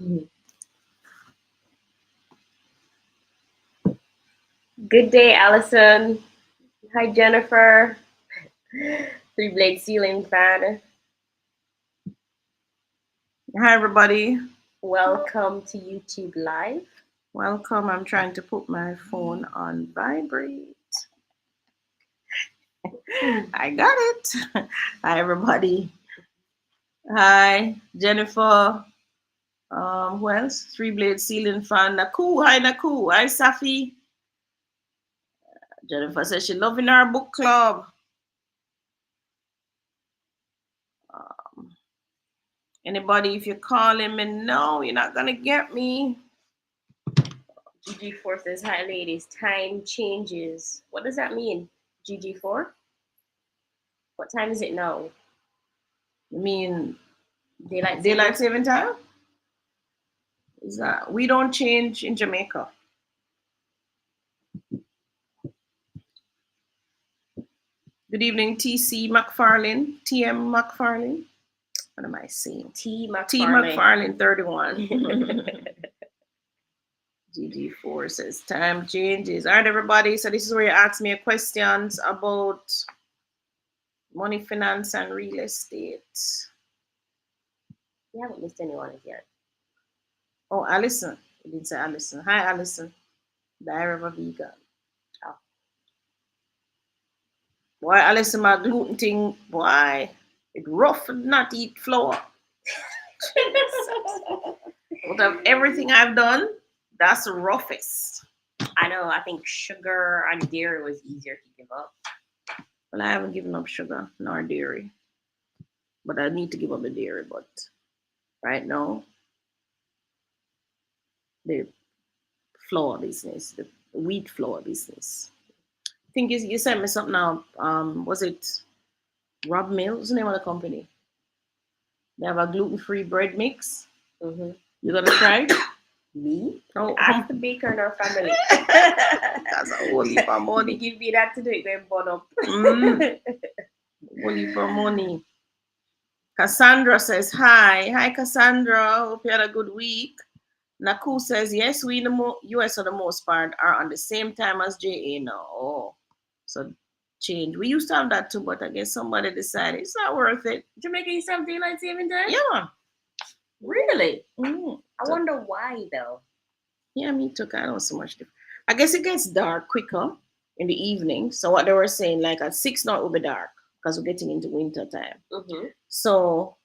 Good day, Allison. Hi, Jennifer. Three Blade Ceiling fan. Hi, everybody. Welcome to YouTube Live. Welcome. I'm trying to put my phone on vibrate. I got it. Hi, everybody. Hi, Jennifer. Who else? Three Blade Ceiling fan. Naku. Hi, Naku. Hi, Safi. Jennifer says she's loving our book club. Um, Anybody, if you're calling me, no, you're not gonna get me. GG4 says, hi, ladies. Time changes. What does that mean? GG4? What time is it now? You mean Daylight saving time? Is that we don't change in Jamaica? Good evening, TC McFarlane, TM McFarlane. What am I saying? T McFarlane 31. GG4 says time changes. All right, everybody. So this is where you ask me questions about money, finance, and real estate. You haven't missed anyone yet. Oh, Allison. You didn't say Allison. Hi, Allison. Diary of a vegan. Oh. Why Allison, my gluten thing? Why? It rough and not eat flour. Out of everything I've done, that's the roughest. I know. I think sugar and dairy was easier to give up. Well, I haven't given up sugar nor dairy, but I need to give up the dairy. But right now, the flour business, the wheat flour business. I think you sent me something now. Was it Rob Mills? What's the name of the company? They have a gluten-free bread mix. Mm-hmm. You gonna try? Me? Oh, ask the baker in our family. That's a whole heap of money. Give me that to do it, then burn up. Whole heap of money. Cassandra says hi. Hi, Cassandra. Hope you had a good week. Naku says yes. We in the US for the most part are on the same time as JA now. Oh, so change. We used to have that too, but I guess somebody decided it's not worth it. Jamaica used to have daylight saving time? Yeah, man. Really? I wonder why though. Yeah, me too. I don't so much different. I guess it gets dark quicker in the evening. So what they were saying, like at 6 now it will be dark because we're getting into winter time. Mm-hmm. So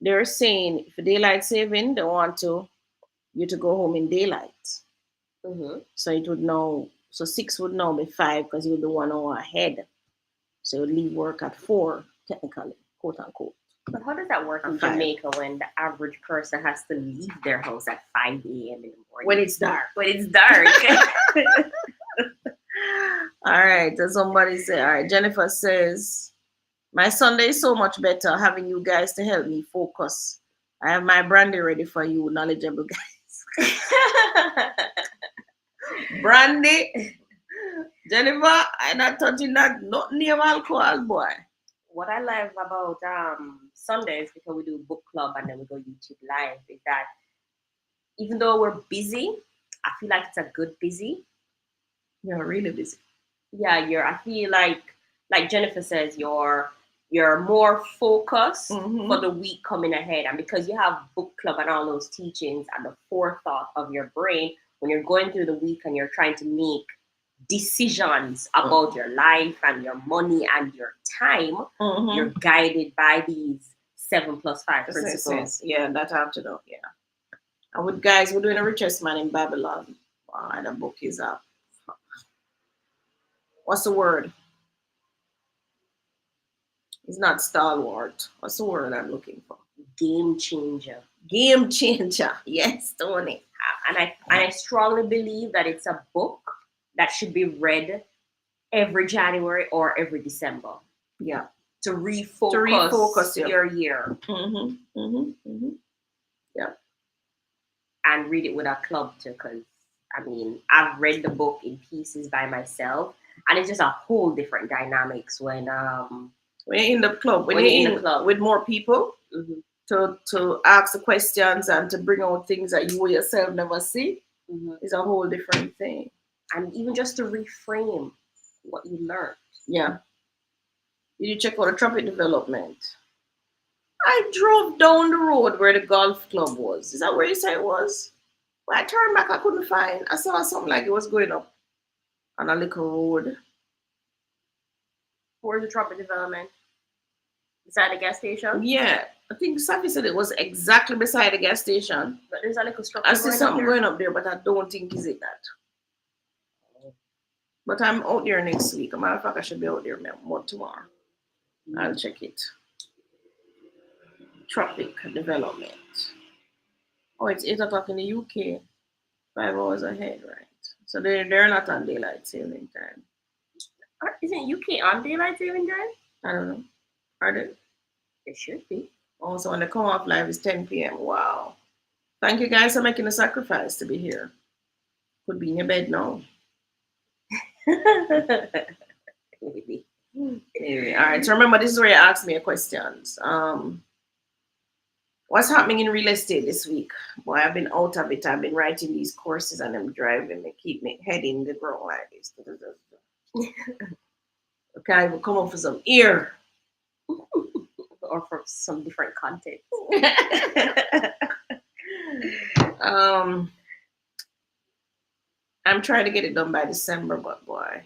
they're saying for daylight saving, they want you to go home in daylight. Mm-hmm. So it would now, so 6 would now be 5 because you'll be 1 hour ahead. So you'll leave work at 4, technically, quote unquote. But how does that work in Jamaica when the average person has to leave their house at 5 a.m. in the morning? When it's dark. When it's dark. All right. So somebody say, all right. Jennifer says, my Sunday is so much better having you guys to help me focus. I have my brandy ready for you, knowledgeable guys. Brandy. Jennifer, I'm not touching that. Not near alcohol, boy. What I love about Sundays, because we do book club and then we go YouTube live, is that even though we're busy, I feel like it's a good busy. You're really busy. Yeah, I feel like Jennifer says, you're more focused for the week coming ahead. And because you have book club and all those teachings and the forethought of your brain, when you're going through the week and you're trying to make decisions about your life and your money and your time, you're guided by these 7+5 principles. Yeah, that I have to know. Yeah. And with guys, we're doing a richest man in Babylon. Wow, the book is up. What's the word? It's not stalwart. What's the word I'm looking for? Game changer. Game changer. Yes, Tony. And I strongly believe that it's a book that should be read every January or every December. Yeah. To refocus your year. Yeah. And read it with a club too, because I mean, I've read the book in pieces by myself, and it's just a whole different dynamics when you're in the club. When you're in the club with more people, to ask the questions and to bring out things that you yourself never see is a whole different thing. And even just to reframe what you learned. Yeah. Did you check out the traffic development? I drove down the road where the golf club was. Is that where you said it was? When I turned back, I couldn't find. I saw something like it was going up on a little road. Where's the traffic development? Beside the gas station? Yeah. I think Safi said it was exactly beside the gas station. But there's a little structure. I see something going up there, but I don't think it's it that. But I'm out there next week. As a matter of fact, I should be out there more tomorrow. I'll check it. Traffic development. Oh, it's 8 o'clock in the UK. 5 hours ahead, right? So they're not on daylight saving time. Isn't UK on daylight saving time? I don't know. Are they? It should be. Also, when they come off live, it's 10 p.m. Wow. Thank you guys for making a sacrifice to be here. Could be in your bed now. Maybe. Anyway, all right. So remember, this is where you ask me your questions. What's happening in real estate this week? Boy, I've been out of it. I've been writing these courses and I'm driving. They keep me heading the ground like this. Okay, I will come up for some ear. Or for some different content. I'm trying to get it done by December, but boy,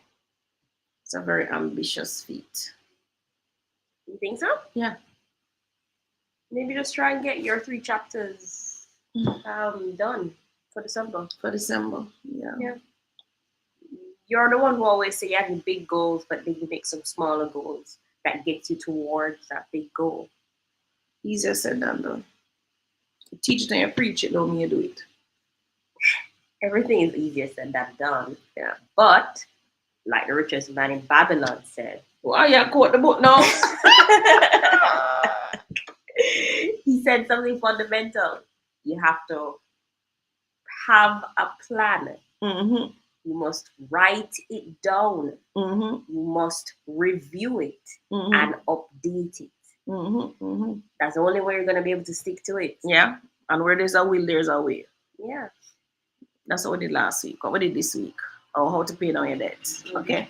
it's a very ambitious feat. You think so? Yeah. Maybe just try and get your 3 chapters done for December. For December, yeah. You're the one who always say you have big goals, but then you make some smaller goals that gets you towards that big goal. Easier said than done. You teach it and you preach it, don't mean you do it. Everything is easier said than done. Yeah. But, like the richest man in Babylon said, why you quote the book now? He said something fundamental. You have to have a plan. Mm-hmm. You must write it down. Mm-hmm. You must review it and update it. Mm-hmm. Mm-hmm. That's the only way you're going to be able to stick to it. Yeah. And where there's a will, there's a way. Yeah. That's what we did last week. What we did this week. Or how to pay down your debts. Okay.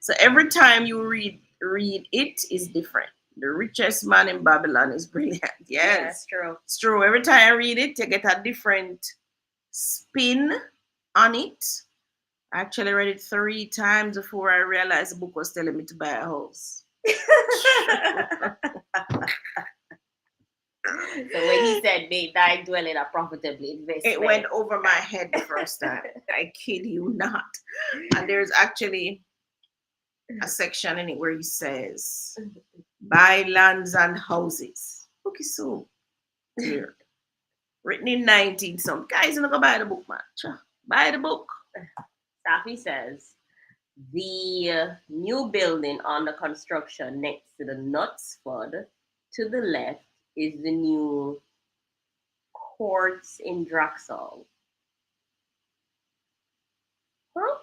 So every time you read it is different. The richest man in Babylon is brilliant. Yes. Yeah, that's true. It's true. Every time I read it, you get a different spin on it. I actually read it 3 times before I realized the book was telling me to buy a house. So when he said they died dwelling a profitably investment, it went over my head the first time. I kid you not. And there's actually a section in it where he says, buy lands and houses. Okay, so clear. Written in 19 some. Guys, you're not gonna buy the book, man. Buy the book. Safi says, the new building under construction next to the Knutsford to the left is the new courts in Draxall. Huh?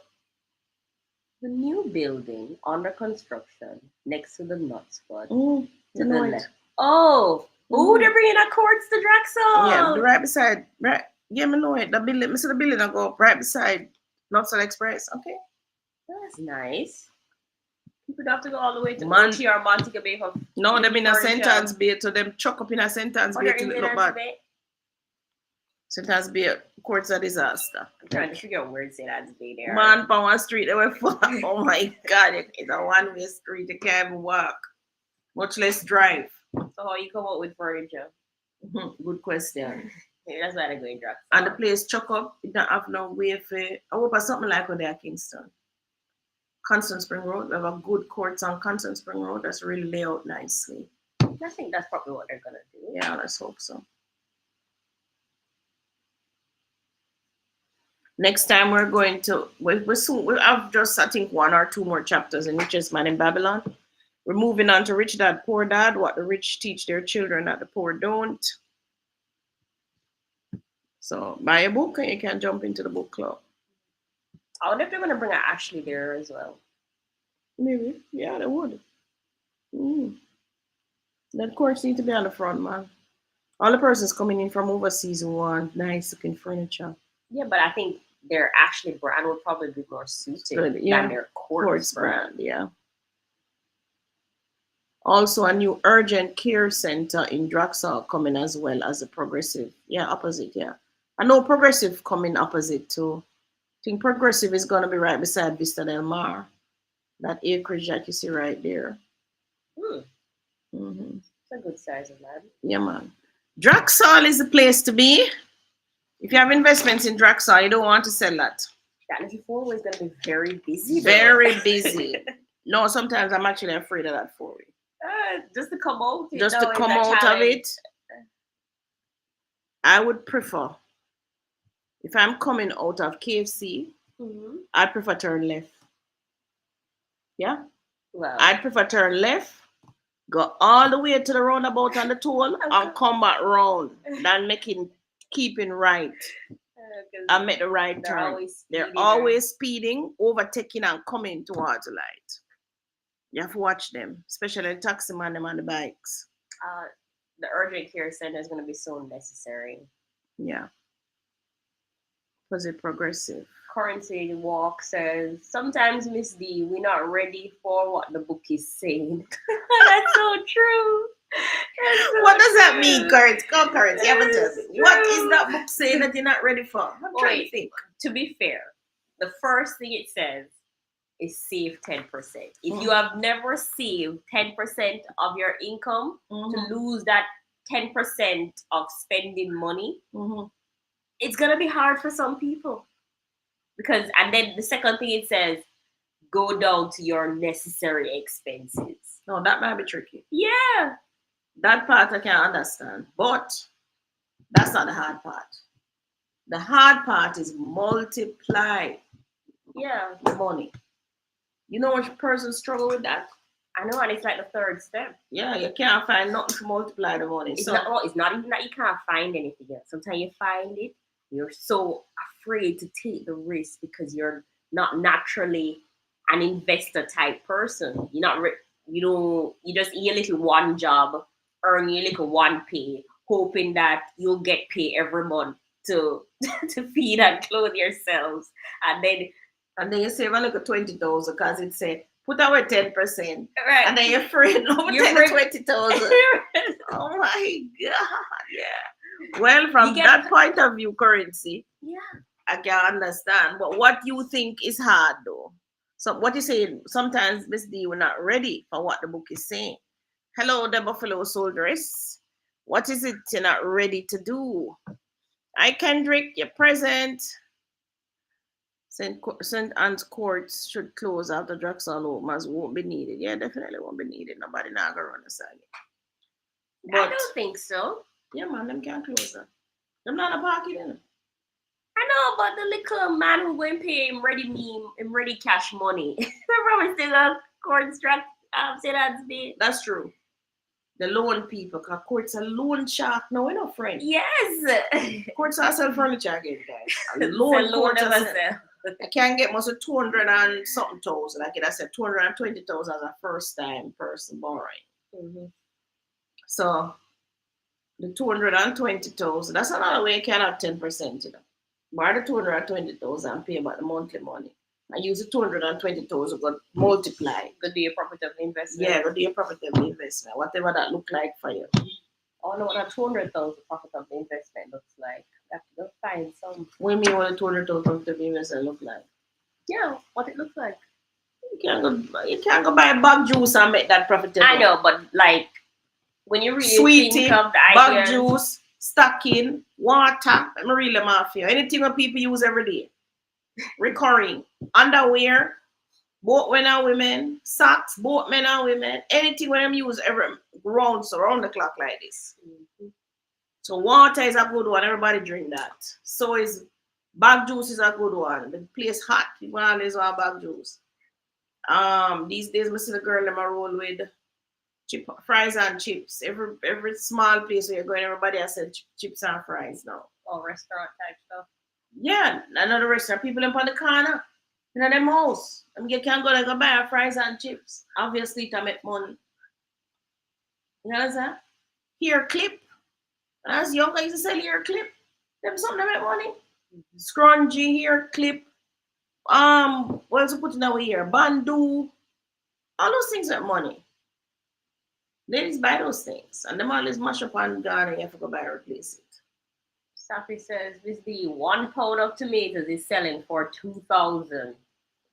The new building under construction next to the Knutsford to the left. Oh, they're bringing a courts to Draxall. Yeah, right beside, right. Yeah, me know it. The building, the building I go up right beside Knutsford Express. Okay. That's nice. People don't have to go all the way to Mochi or Montego Bay. No, them in a sentence bay to them chuck up in a sentence bay to look bad. Sentence bay, courts a disaster. I'm trying to figure out where to say that's bay there. Man, Power Street, they were full. Oh my God, it's a one-way street. You can't even walk, much less drive. So how you come up with furniture? Good question. Maybe that's why they're going drugs. And the place chuck up, it don't have no way for. I hope it's something like what they are Kingston. Constant Spring Road. We have a good courts on Constant Spring Road that's really laid out nicely. I think that's probably what they're gonna do. Yeah, let's hope so. Next time we're going to we have just I think 1 or 2 more chapters in Richest Man in Babylon. We're moving on to Rich Dad, Poor Dad, what the rich teach their children that the poor don't. So buy a book and you can jump into the book club. I wonder if they're gonna bring Ashley there as well. Maybe. Yeah, they would. That course need to be on the front, man. All the persons coming in from overseas want nice looking furniture. Yeah, but I think their actually brand would probably be more suited Good, yeah. than their Quartz brand. brand, yeah. Also, a new urgent care center in Draxall coming as well as a progressive. Yeah, opposite, yeah. I know progressive coming opposite too. I think progressive is going to be right beside Vista Del Mar. That acreage that you see right there. Mm-hmm. It's a good size of land. Yeah, man. Draxall is the place to be. If you have investments in Draxall, you don't want to sell that. That little four-way is going to be very busy. Very busy. No, sometimes I'm actually afraid of that four-way. Just to come out. Just to come out of it. I would prefer, if I'm coming out of KFC, I'd prefer turn left. Yeah? Well, I'd prefer turn left, go all the way to the roundabout on the toll, and come back round than keeping right. I make the right turn. They're always speeding, overtaking, and coming towards the light. You have to watch them, especially the taxi man them on the bikes. The urgent care center is going to be so necessary. Yeah. Was it progressive? Currency Walk says, sometimes, Miss D, we're not ready for what the book is saying. That's so true. What does that mean, Currents? Come, Currents, you haven't told me. What is that book saying that you're not ready for? I'm trying to think. To be fair, the first thing it says is save 10%. If you have never saved 10% of your income, to lose that 10% of spending money, it's going to be hard for some people. And then the second thing it says, go down to your necessary expenses. No, that might be tricky. Yeah. That part I can understand. But that's not the hard part. The hard part is multiply the money. You know which person struggle with that? I know, and it's like the third step. Yeah, you can't find nothing to multiply the money. It's not even that you can't find anything else. Sometimes you find it, you're so afraid to take the risk because you're not naturally an investor type person. You're not you just eat a little one job, earn your little one pay, hoping that you'll get paid every month to feed and clothe yourselves, and then you save a little 20,000 because it said put away 10%, right? And then you're afraid over 20,000. Oh my God, yeah. Well, from that point of view, currency, I can understand. But what you think is hard though? So what you say? Sometimes Miss D, we're not ready for what the book is saying. Hello, the Buffalo Soldiers. What is it you're not ready to do? Hi, Kendrick, you're present. St. Anne's courts should close after Draxall Omas won't be needed. Yeah, definitely won't be needed. Nobody not gonna run the side. I don't think so. Yeah, man, them can't close that. Them not a parking in. I know, but the little man who went pay him ready cash money. Remember, still a court St. Anne's Bay. That's true. The loan people, because courts are loan shark now, we're not friends. Yes. Courts are sell furniture again, guys. Loan courts are sell. I can't get most of 200 and something thousand. Like I said, 220,000 as a first time person borrowing. So the 220,000, that's another way you can have 10%, you know. Borrow the 220,000 and pay about the monthly money. I use the 220,000, but multiply. Go do your profitable investment. Yeah, go do your profitable investment, whatever that look like for you. I know what a 200,000 profitable investment looks like. You have to go find some. What do you mean what a 200,000 profitable investment look like? Yeah, what it looks like. You can't go buy a bag juice and make that profitable. I know, but like when you really Sweetie, think of the bag juice, stocking, water, I'm really mafia. Anything that people use every day. Recurring. Underwear, both men and women, socks, both men and women, anything when them use every around the clock like this. So water is a good one, everybody drink that. So is bag juice is a good one. The place hot, people always want bag juice. These days I see the girl them a roll with fries and chips. Every small place where you're going, everybody has said chips and fries now. Or restaurant type stuff. Yeah, another restaurant. People in the corner. You know them house. You can't go like buy fries and chips. Obviously to make money. You understand? Here clip. As young, I used to sell hair clip. Them something that make money. Scrungy hair clip. What else you put in our ear? Bandu. All those things make money. Ladies buy those things. And them always mash up and gone and you have to go buy and replace it. Safi says, this the 1 pound of tomatoes is selling for $2,000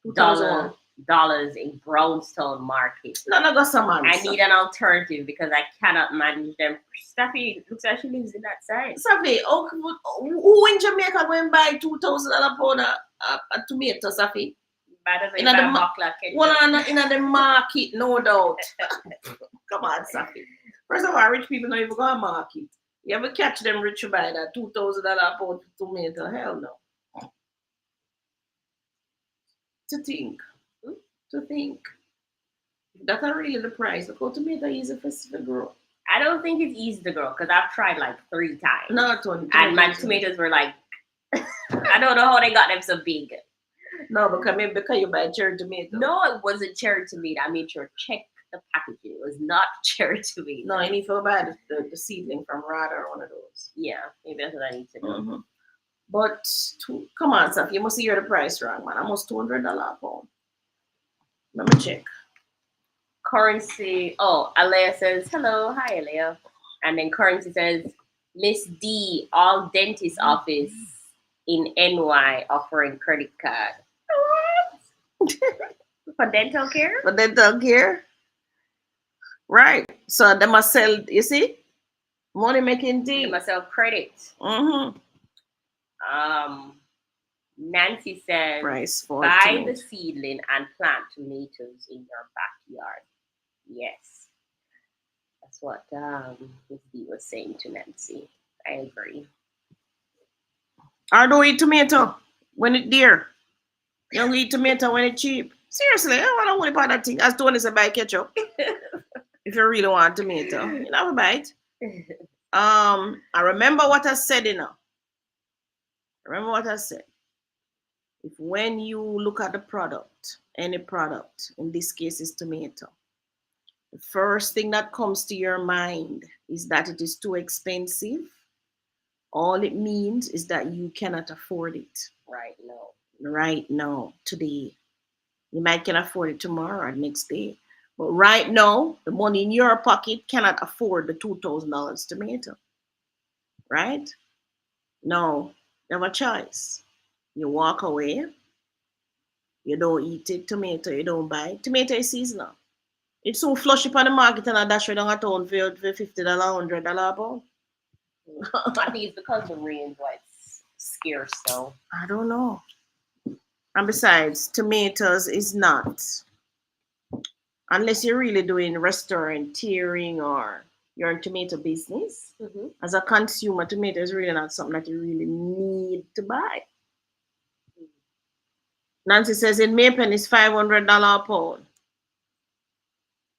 $2,000. in Brownstown Market. No, no, got some I answer. need an alternative because I cannot manage them. Staffy looks like she lives in that side. Safi, who in Jamaica go and buy $2,000 pound a tomato, Safi? Better than In the ketchup. the market, no doubt. Come on, Safi. First of all, rich people don't even go to market. You ever catch them rich buy that $2,000 pound tomato? Hell no. To think. To think. That's not really the price. Look how tomato easy for grow. I don't think it's easy to grow because I've tried like 3 times. No, it's only and my tomatoes were like, I don't know how they got them so big. No, because you buy cherry tomato. No, it wasn't cherry tomato. I made sure to check the packaging. It was not cherry tomato. No, you need to buy the seedling from Rada or one of those. Yeah, maybe that's what I need to do. Mm-hmm. But come on, Saf, you must hear the price wrong, man. Almost $200 a pound. Let me check. Currency. Oh, Alea says hello. Hi, Alea. And then Currency says Miss D, all dentist office in NY offering credit card. What? For dental care? For dental care? Right. So they must sell, you see? Money making thing. They must sell credit. Mm-hmm. Nancy says price for buy the seedling and plant tomatoes in your backyard. Yes. That's what Miss D was saying to Nancy. I agree. I don't eat tomato when it's dear. You don't eat tomato when it's cheap. Seriously, I don't want to worry about that thing. As Tony said, buy ketchup. If you really want tomato, you have a bite. I remember what I said, Remember what I said. If when you look at the product, any product, in this case is tomato, the first thing that comes to your mind is that it is too expensive. All it means is that you cannot afford it. Right now, today. You might can afford it tomorrow or next day. But right now, the money in your pocket cannot afford the $2,000 tomato. Right? No, you have a choice. You walk away. You don't eat it. Tomato, you don't buy it. Tomato is seasonal. It's so flush up on the market and I dash it on a town for $50, $100 a pound. I think it's because the rain's like scarce, though. I don't know. And besides, tomatoes is not. Unless you're really doing restauranteering or you're in tomato business. Mm-hmm. As a consumer, tomato is really not something that you really need to buy. Nancy says in Maypen it's $500 a pound.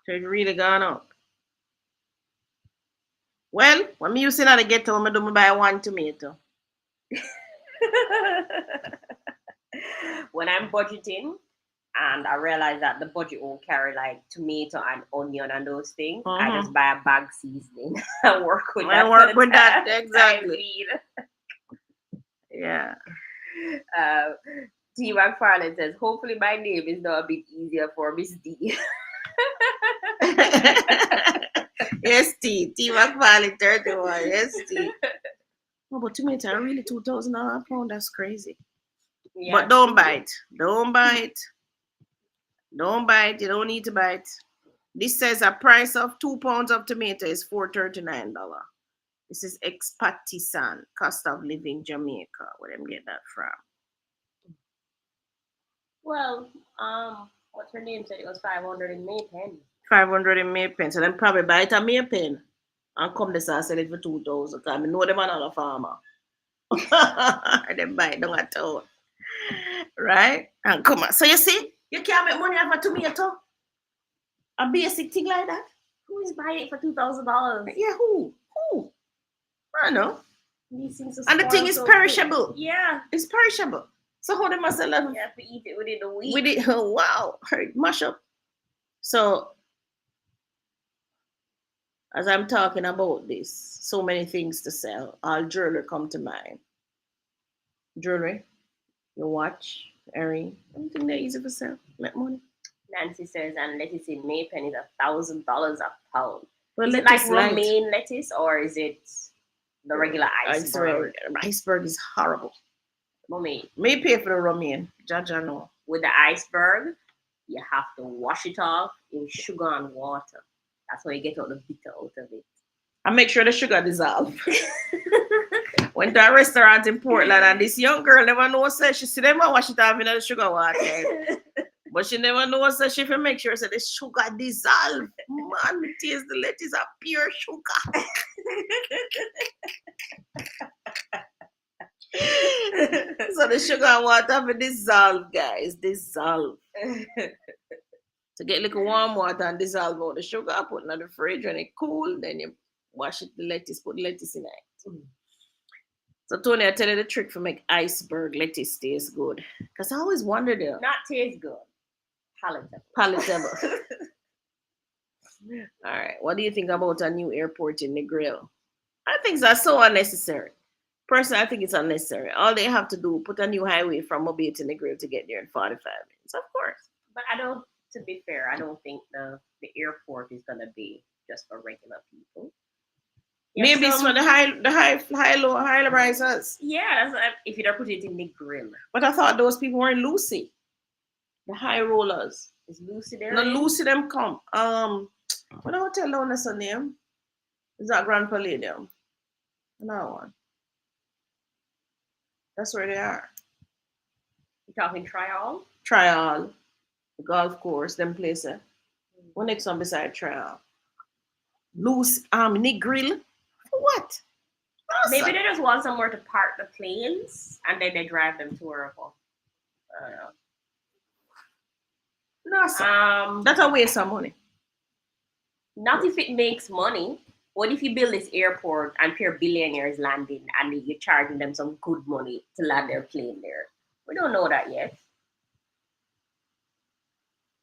So it's really gone up. Well, when me using to get home, I do buy 1 tomato. When I'm budgeting and I realize that the budget won't carry like tomato and onion and those things, I just buy a bag seasoning and work with that. Work with that, exactly. Yeah. T. McFarlane says, hopefully my name is now a bit easier for Miss D. Yes, T. McFarlane 31. Yes, T. Oh, but tomato are really $2,000 a pound. That's crazy. Yeah. But don't bite. Don't bite. Don't bite. You don't need to bite. This says a price of 2 pounds of tomato is $439. This is ex-partisan cost of living Jamaica. Where them get that from? Well, what's her name said it was 500 in Maypen. 500 in Maypen. So then probably buy it at Maypen and come this and sell it for 2,000. Because I know them another farmer. Then buy it down at town. Right? And come on. So you see, you can't make money off a tomato. A basic thing like that. Who is buying it for $2,000? Yeah, who? I know. These things are and the thing is perishable. Good. Yeah. It's perishable. So how they must sell it? You have to eat it within a week. With it, oh, wow. Mash up. So As I'm talking about this, so many things to sell. All jewelry come to mind. Jewelry, your watch, earring, anything that easy for sell. Make money. Nancy says, and lettuce in Maypen is $1,000 a pound. Well, Is it like lettuce light. romaine lettuce or is it the regular iceberg? Iceberg is horrible. Mommy, May pay for the romaine. Jaja no. with the iceberg, you have to wash it off in sugar and water. That's how you get all the bitter out of it. And make sure the sugar dissolve. Went to a restaurant in Portland and this young girl never knows that she see them wash it off in the sugar water. But she never knows that she can make sure that the sugar dissolve. Man, it taste the lettuce of pure sugar. So the sugar and water will dissolve, guys. Dissolve. To get like warm water and dissolve all the sugar, put it in the fridge when it cool, then you wash it, the lettuce, put the lettuce in it. So Tony, I tell you the trick for make iceberg lettuce taste good. Because I always wondered it. Not taste good. Palatable. Palatable. All right. What do you think about a new airport in Negril? I think that's so unnecessary. Personally, I think it's unnecessary. All they have to do, put a new highway from Mobile to Negril to get there in 45 minutes, of course. But to be fair, I don't think the airport is gonna be just for regular people. Maybe it's for the high risers. Yeah, that's if you don't put it in Negril. But I thought those people were in Lucy. The high rollers. Is Lucy there? No, Lucy them come. What hotel known as a name? Is that Grand Palladium? Another one. That's where they are. You talking Trial? Trial. The golf course, them places. What next one beside Trial? Lucy, Negril. For what? Awesome. Maybe they just want somewhere to park the planes and then they drive them to wherever. I don't know. No, that's a waste of money. Not if it makes money. What if you build this airport and pure billionaires landing and you're charging them some good money to land their plane there? We don't know that yet.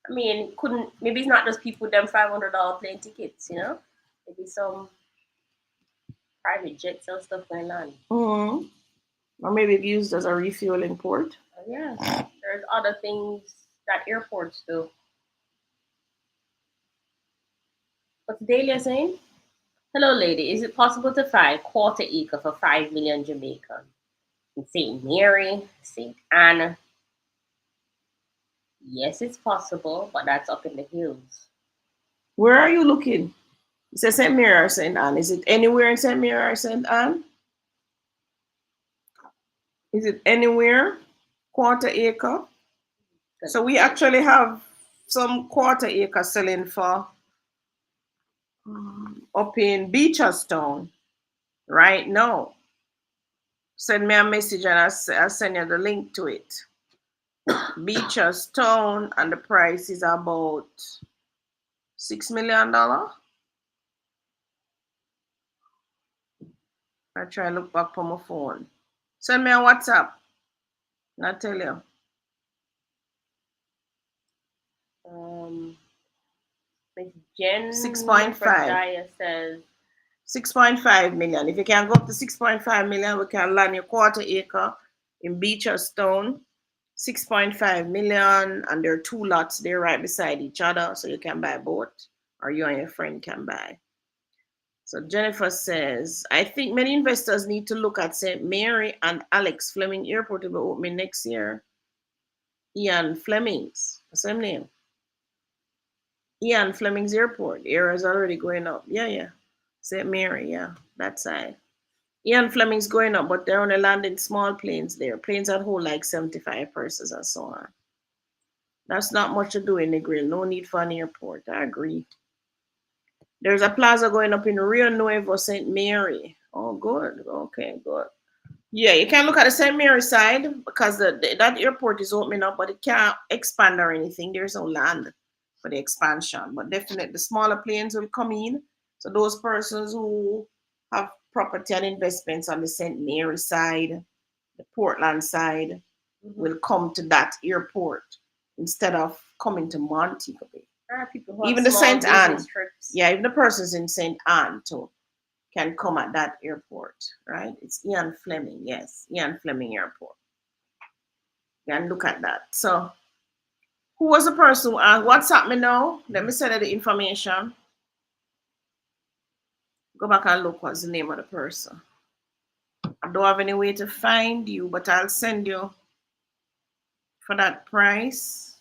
I mean, maybe it's not just people with them $500 plane tickets, you know? Maybe some private jets and stuff going on. Mm-hmm. Or maybe it's used as a refueling port. Yeah, there's other things that airports do. What's Dahlia saying? Hello, lady. Is it possible to find quarter acre for 5 million Jamaican in St. Mary, St. Anne? Yes, it's possible, but that's up in the hills. Where are you looking? It says St. Mary or St. Anne. Is it anywhere in St. Mary or St. Anne? Is it anywhere? Quarter acre? So we actually have some quarter acre selling for up in Beacherstown right now. Send me a message and I'll send you the link to it. Beacherstown, and the price is about $6 million. I try to look back on my phone. Send me a WhatsApp. I'll tell you. Jen 6.5 says 6.5 million. If you can go up to 6.5 million, we can land your quarter acre in Beacherstown. 6.5 million, and there are 2 lots there right beside each other, so you can buy both, or you and your friend can buy. So Jennifer says, I think many investors need to look at St. Mary and Alex Fleming Airport will be opening next year. Ian Fleming's, same name. Ian Fleming's Airport. The area is already going up. Yeah. St. Mary, yeah, that side. Ian Fleming's going up, but they're only landing small planes there. Planes that hold like 75 persons and so on. That's not much to do in Negril. No need for an airport. I agree. There's a plaza going up in Rio Nuevo, St. Mary. Oh, good. Okay, good. Yeah, you can look at the St. Mary side because that airport is opening up, but it can't expand or anything. There's no land for the expansion. But definitely the smaller planes will come in. So those persons who have property and investments on the St. Mary side, the Portland side, will come to that airport instead of coming to Montego Bay. People who have Even the small St. Anne. business trips. Yeah, even the persons in St. Anne too can come at that airport, right? It's Ian Fleming, yes, Ian Fleming Airport. You can look at that. So, who was the person who asked, WhatsApp me now? Let me send you the information. Go back and look what's the name of the person. I don't have any way to find you, but I'll send you for that price.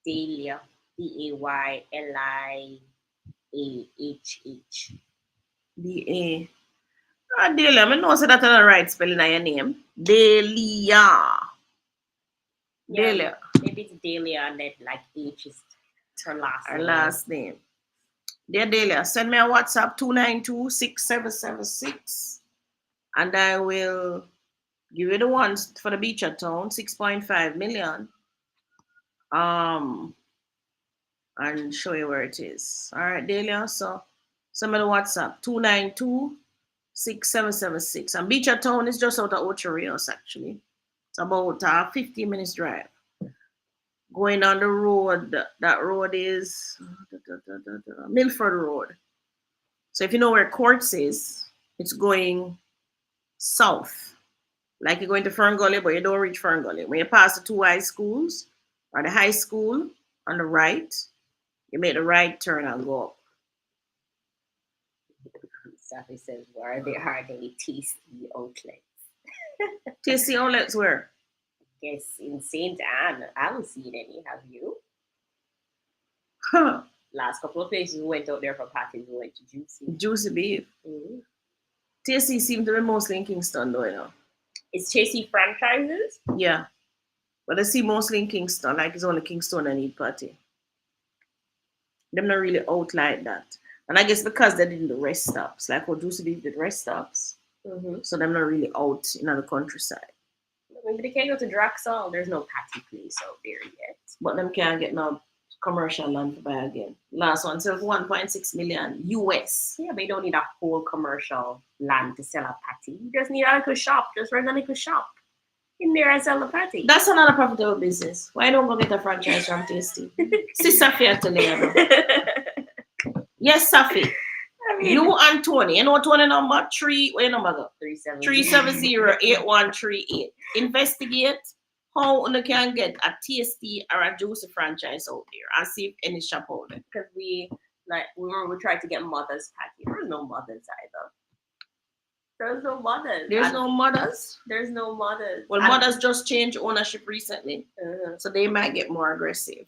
Dahlia. Dayliahh. D-A. Dahlia, I know so that's the right spelling of your name. Dahlia. Yeah, Dahlia. maybe it's Dahlia and then like H is her last Her name. last name. Dear Dahlia, send me a WhatsApp 292-6776 and I will give you the ones for the beach at town, 6.5 million. And show you where it is. All right, Dahlia. So send me the WhatsApp 292-6776. And beach at town is just out of Ocho Rios, actually. It's about a 15 minutes drive. Going on the road, that road is Milford Road. So if you know where Courts is, it's going south. Like you're going to Fern Gully, but you don't reach Fern Gully. When you pass the two high schools, or the high school on the right, you make the right turn and go up. Safi says, where are there hardly tasty outlets? Tasty outlets where? Guess in St. Anne. I haven't seen any, have you? Huh. Last couple of places we went out there for parties, we went to Juicy. Juicy beef. Mm-hmm. Tasty seems to be mostly in Kingston, though, you know. It's Chasey franchises? Yeah. But I see mostly in Kingston, like it's only Kingston and Eat Party. Them not really out like that. And I guess because they did the rest stops, like what Juicy Beef did rest stops. Mm-hmm. So them not really out in the countryside. Maybe they can't go to Draxall. There's no patty place out there yet. But them can't get no commercial land to buy again. Last one sells 1.6 million US. Yeah, but you don't need a whole commercial land to sell a patty. You just need a little shop. Just run a little shop in there and sell a patty. That's another profitable business. Why don't go get a franchise from Tasty? See Safi at Yes, Safi. I mean, you and Tony. You know Tony number 3. Where number go? 370-8138. Investigate how you can get a Tasty or a Juicy franchise out there and see if any shop out there. Because we tried to get Mother's patty. There's no Mother's either. There's no Mothers. There's no Mothers? There's no Mothers. Well, Mothers just changed ownership recently. So they might get more aggressive.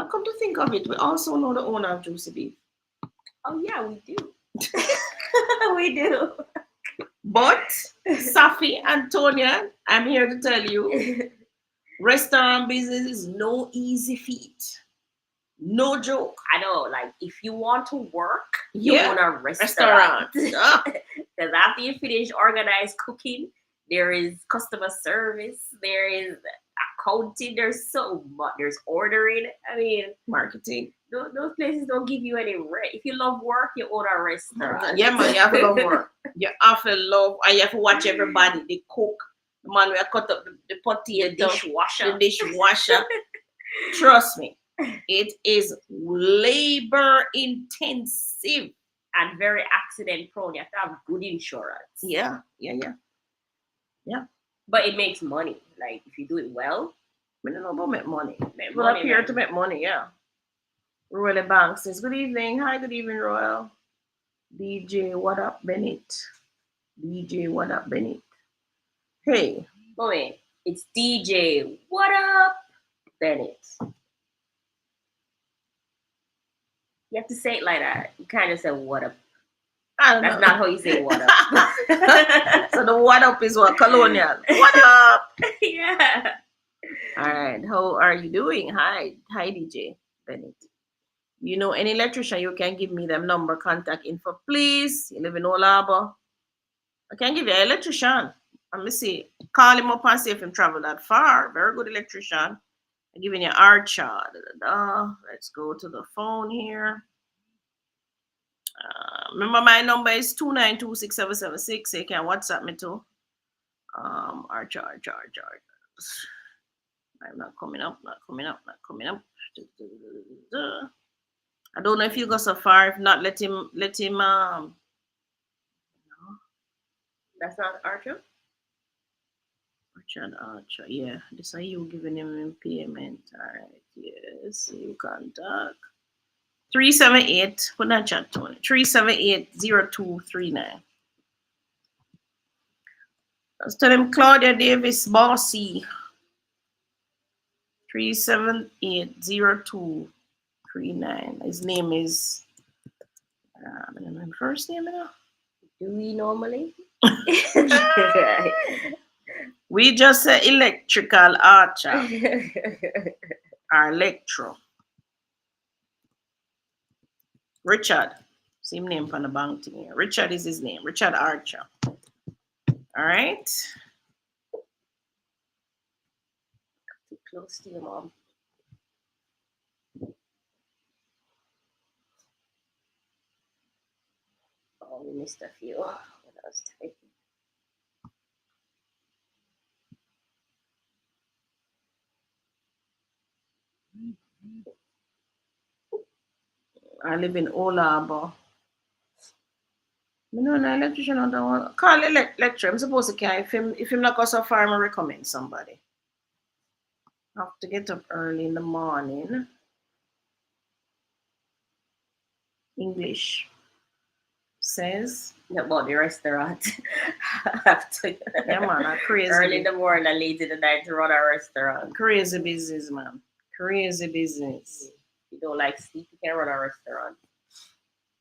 I come to think of it, we also know the owner of Juicy Beef. Oh yeah, we do. We do. But Safi and Tonya, I'm here to tell you, restaurant business is no easy feat. No joke. I know, like if you want to work, you own a restaurant. Because after you finish organized cooking, there is customer service, there is accounting, there's so much, there's ordering. I mean, marketing. Those places don't give you any rent. If you love work, you own a restaurant. Yeah, man, you have to love work. You have to love, and you have to watch everybody. They cook. The man will cut up the potato, the dishwasher. Trust me, it is labor intensive and very accident prone. You have to have good insurance. Yeah. But it makes money. Like if you do it well. I don't know about make money. People are here to make money, yeah. Royal Banks says, good evening. Hi, good evening, Royal. DJ, what up, Bennett? DJ, what up, Bennett? Hey. Mommy, it's DJ, what up, Bennett? You have to say it like that. You kind of say, what up. That's not how you say what up. So the what up is what? Colonial. What up? Yeah. All right. How are you doing? Hi, DJ Bennett. You know any electrician, you can give me them number, contact info, please. You live in Old Harbor. I can give you an electrician. Let me see. Call him up and see if him travel that far. Very good electrician. I'm giving you Archer. Let's go to the phone here. Remember my number is 292-6776. You can WhatsApp me too. Archer. I'm not coming up. I don't know if you go so far. If not, let him. That's not Archer. Richard Archer. Yeah, this are you giving him payment. All right. Yes, you contact 378. Put that chat to it. 378-0239. Let's tell him Claudia Davis Bossy. 378-0239. His name is I don't know first name now. Do we normally? We just say electrical archer or electro. Richard. Same name from the bank thing here. Richard is his name. Richard Archer. All right. Too close to your mom. Oh, we missed a few. What else typing? I live in Olabo. No, electrician on the one. Call lecturer. I'm supposed to care. If him not go so far, I'm gonna recommend somebody. I have to get up early in the morning. English says about the restaurant. Have to. Yeah, man, crazy. Early in the morning and late in the night to run a restaurant. Crazy business, man. Crazy business. If you don't like sleep, you can run a restaurant.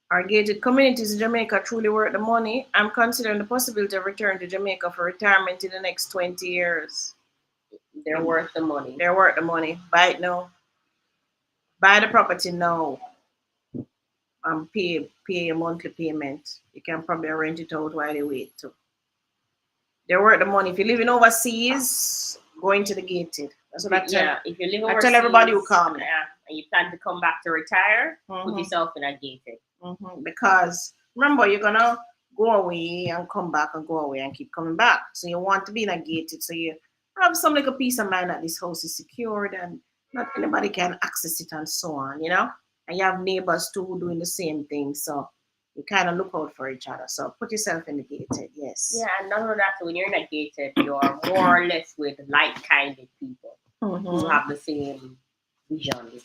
Our gated communities in Jamaica truly worth the money. I'm considering the possibility of return to Jamaica for retirement in the next 20 years. They're worth the money. They're worth the money. Buy it now. Buy the property now. Pay a monthly payment. You can probably rent it out while you wait too. They're worth the money. If you're living overseas, go into the gated. That's what I tell. Yeah, if you live overseas, I tell everybody who come. Yeah, and you plan to come back to retire, put yourself in a gated. Because remember, you're gonna go away and come back and go away and keep coming back. So you want to be in a gated, so you have some like a peace of mind that this house is secured and not anybody can access it and so on, you know. And you have neighbors too doing the same thing, so you kind of look out for each other. So put yourself in the gated, yes. Yeah, and none of that. When you're in a gated, you're more or less with like-minded people who have the same vision.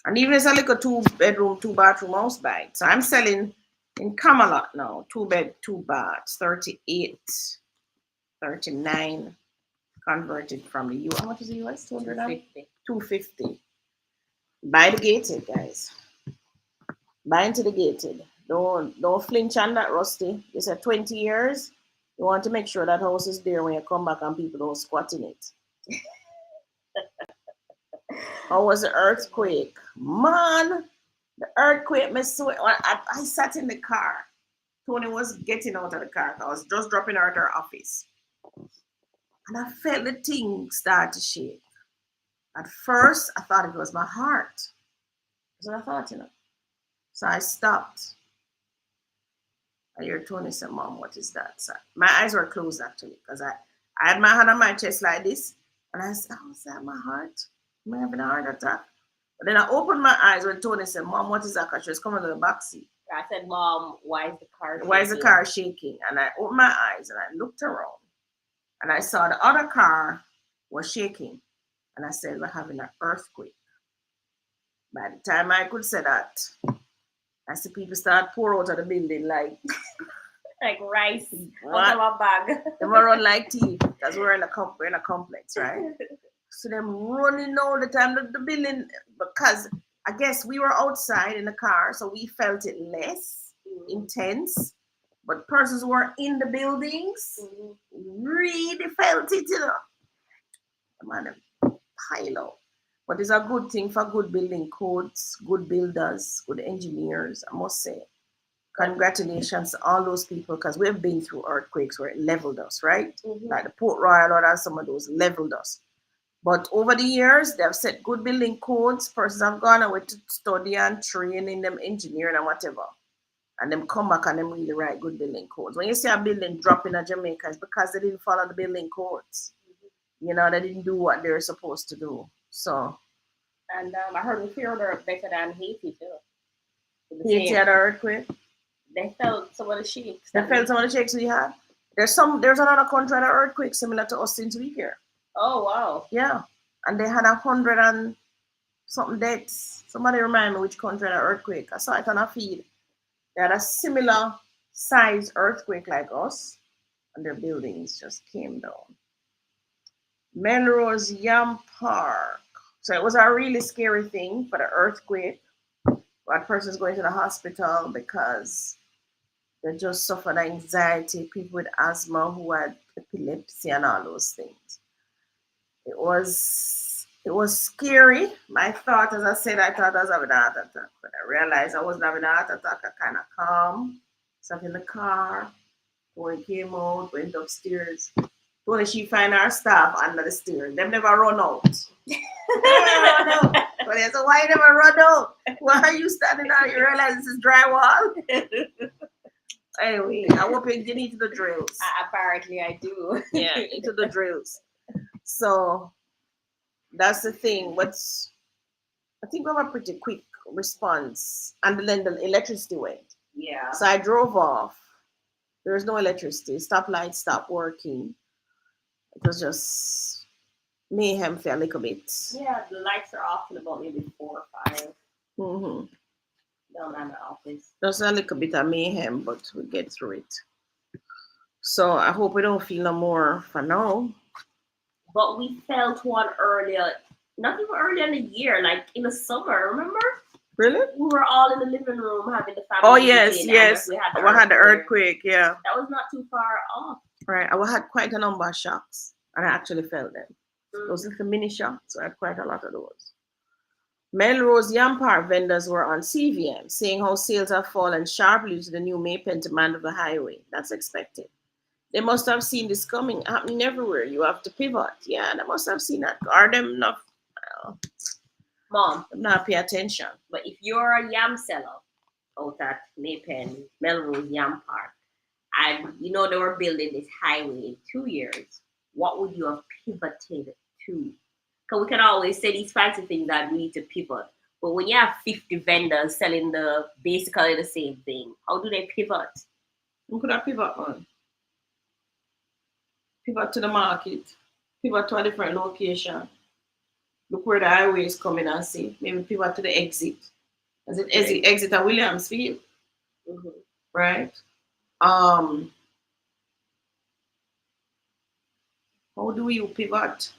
And even it's a little 2-bedroom, 2-bathroom house buy. So I'm selling in Camelot now, 2-bed, 2-baths, 38, 39, converted from the US. How much is the US? 250. 250. Buy the gated, guys. Buy into the gated. Don't flinch on that, Rusty. You said 20 years. You want to make sure that house is there when you come back and people don't squat in it. How was the earthquake? Man, the earthquake, I sat in the car. Tony was getting out of the car. I was just dropping her at her office. And I felt the thing start to shake. At first, I thought it was my heart. That's what I thought, you know. So I stopped. I heard Tony say, Mom, what is that? So my eyes were closed, actually, because I had my hand on my chest like this. And I said, oh, is that my heart? Am I having a heart attack? But then I opened my eyes when Tony said, Mom, what is that? Because she was coming to the back seat. I said, Mom, why is the car shaking? Why is the car shaking? And I opened my eyes and I looked around. And I saw the other car was shaking. And I said, we're having an earthquake. By the time I could say that, I see people start pour out of the building like like rice out of a bag. They were run like tea because we're in a complex, right? So them running all the time the building, because I guess we were outside in the car, so we felt it less intense. But persons who were in the buildings really felt it, you know. Man, pile out. But it's a good thing for good building codes, good builders, good engineers, I must say. Congratulations to all those people, because we've been through earthquakes where it leveled us, right? Like the Port Royal or some of those leveled us. But over the years, they've set good building codes. Persons have gone away to study and train in them engineering and whatever. And them come back and them really write good building codes. When you see a building drop in Jamaica, it's because they didn't follow the building codes. You know, they didn't do what they're supposed to do. So And I heard we fared better than Haiti too. Haiti had an earthquake. They felt some of the shakes. They felt some of the shakes we had. There's another country that had an earthquake similar to us since we here. Oh wow. Yeah. And they had 100 and something deaths. Somebody remind me which country had an earthquake. I saw it on a feed. They had a similar size earthquake like us, and their buildings just came down. Melrose Yam Park. So it was a really scary thing for the earthquake. That person's going to the hospital because they just suffered anxiety, people with asthma who had epilepsy and all those things. It was scary. My thought, as I said, I thought I was having a heart attack. But I realized I wasn't having a heart attack. I kind of calm, sat in the car. When we came out, went upstairs. Only she find our staff under the stairs. Them never run out. Never run out. But they said, why you never run out? Why are you standing out? You realize this is drywall? Anyway, I hope you get into the drills. Apparently I do. Yeah, into the drills. So that's the thing. I think we have a pretty quick response. And then the electricity went. Yeah. So I drove off. There was no electricity. Stoplights stopped working. It was just mayhem for a little bit. Yeah, the lights are off in about maybe 4 or 5. Mm-hmm. Down at the office. Just a little bit of mayhem, but we get through it. So I hope we don't feel no more for now. But we felt one earlier, not even earlier in the year, like in the summer, remember? Really? We were all in the living room having the family. Oh, yes. We had the earthquake, yeah. That was not too far off. Right. I had quite a number of shocks, and I actually felt them. Those little mini shocks, I had quite a lot of those. Melrose Yam Park vendors were on CVM, saying how sales have fallen sharply due to the new Maypen demand of the highway. That's expected. They must have seen this coming, happening everywhere. You have to pivot. Yeah, they must have seen that. Are them not? Mom, not pay attention. But if you're a yam seller out at Maypen, Melrose Yam Park, and you know they were building this highway in 2 years, what would you have pivoted to? Because we can always say these fancy things that we need to pivot. But when you have 50 vendors selling basically the same thing, how do they pivot? Who could I pivot on? Pivot to the market. Pivot to a different location. Look where the highway is coming and see. Maybe pivot to the exit. As it exit at Williamsfield. Mm-hmm. Right? How do you pivot?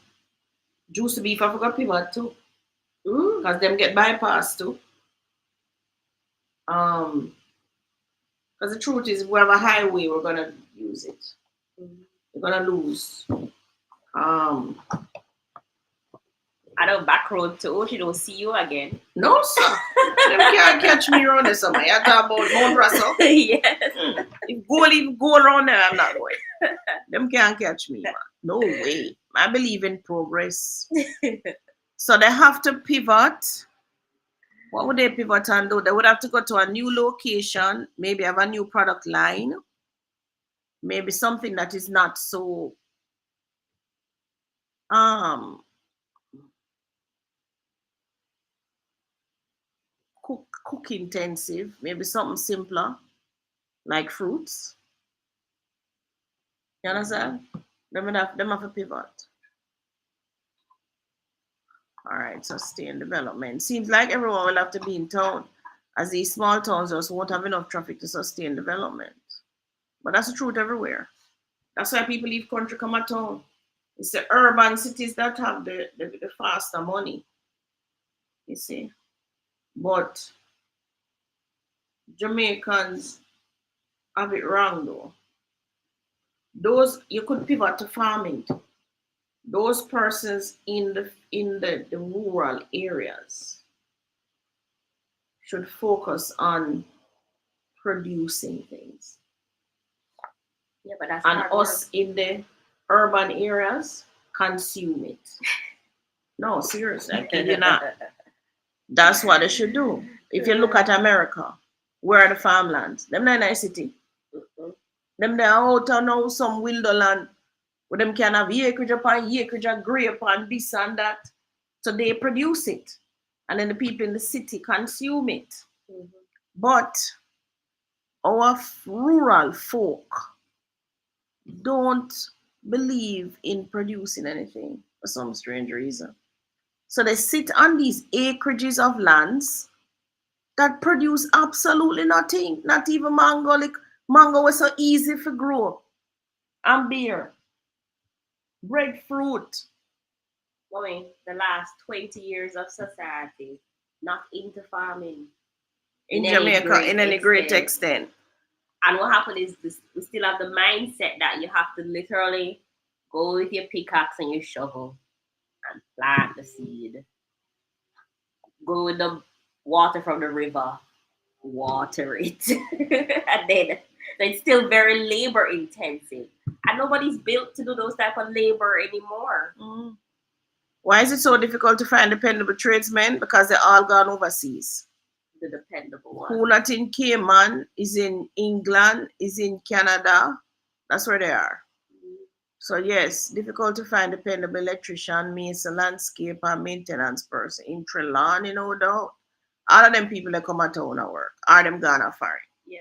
Juice beef, I forgot pivot too. Because them get bypassed too. Because the truth is, if we have a highway, we're gonna use it. We're gonna lose. I know back road to Ocean don't see you again. No, sir. Them can't catch me around there somewhere. You talk about Mount Russell. Yes. If go around there, I'm not going. Them can't catch me, man. No way. I believe in progress. So they have to pivot. What would they pivot and do? They would have to go to a new location, maybe have a new product line, maybe something that is not so cook intensive, maybe something simpler, like fruits. You understand? Them have to pivot. All right, sustain development. Seems like everyone will have to be in town, as these small towns just won't have enough traffic to sustain development. But that's the truth everywhere. That's why people leave country, come to town. It's the urban cities that have the faster money. You see? But Jamaicans have it wrong though. Those you could pivot to farming. Those persons in the rural areas should focus on producing things. Yeah, but that's and us in the urban areas consume it. No, seriously, I kid you not. That's what they should do. If you look at America, where are the farmlands? Them not in a city. Them they are out on some wilderland Where them can have acreage upon acreage of grape and this and that. So they produce it. And then the people in the city consume it. Mm-hmm. But our rural folk don't believe in producing anything for some strange reason. So they sit on these acreages of lands that produce absolutely nothing, not even mango. Like mango was so easy to grow, and beer, breadfruit. I mean, the last 20 years of society, not into farming In Jamaica, in any great extent. extent. And what happened is this, we still have the mindset that you have to literally go with your pickaxe and your shovel and plant the seed. Go with the water from the river, water it. And then it's still very labor intensive. And nobody's built to do those type of labor anymore. Mm. Why is it so difficult to find dependable tradesmen? Because they're all gone overseas. The dependable one. Who not in Cayman, is in England, is in Canada. That's where they are. So yes, difficult to find dependable electrician, mason, landscape, and maintenance person. In Trelawney, no doubt. All of them people that come at town and work. Are them gone far. Yeah.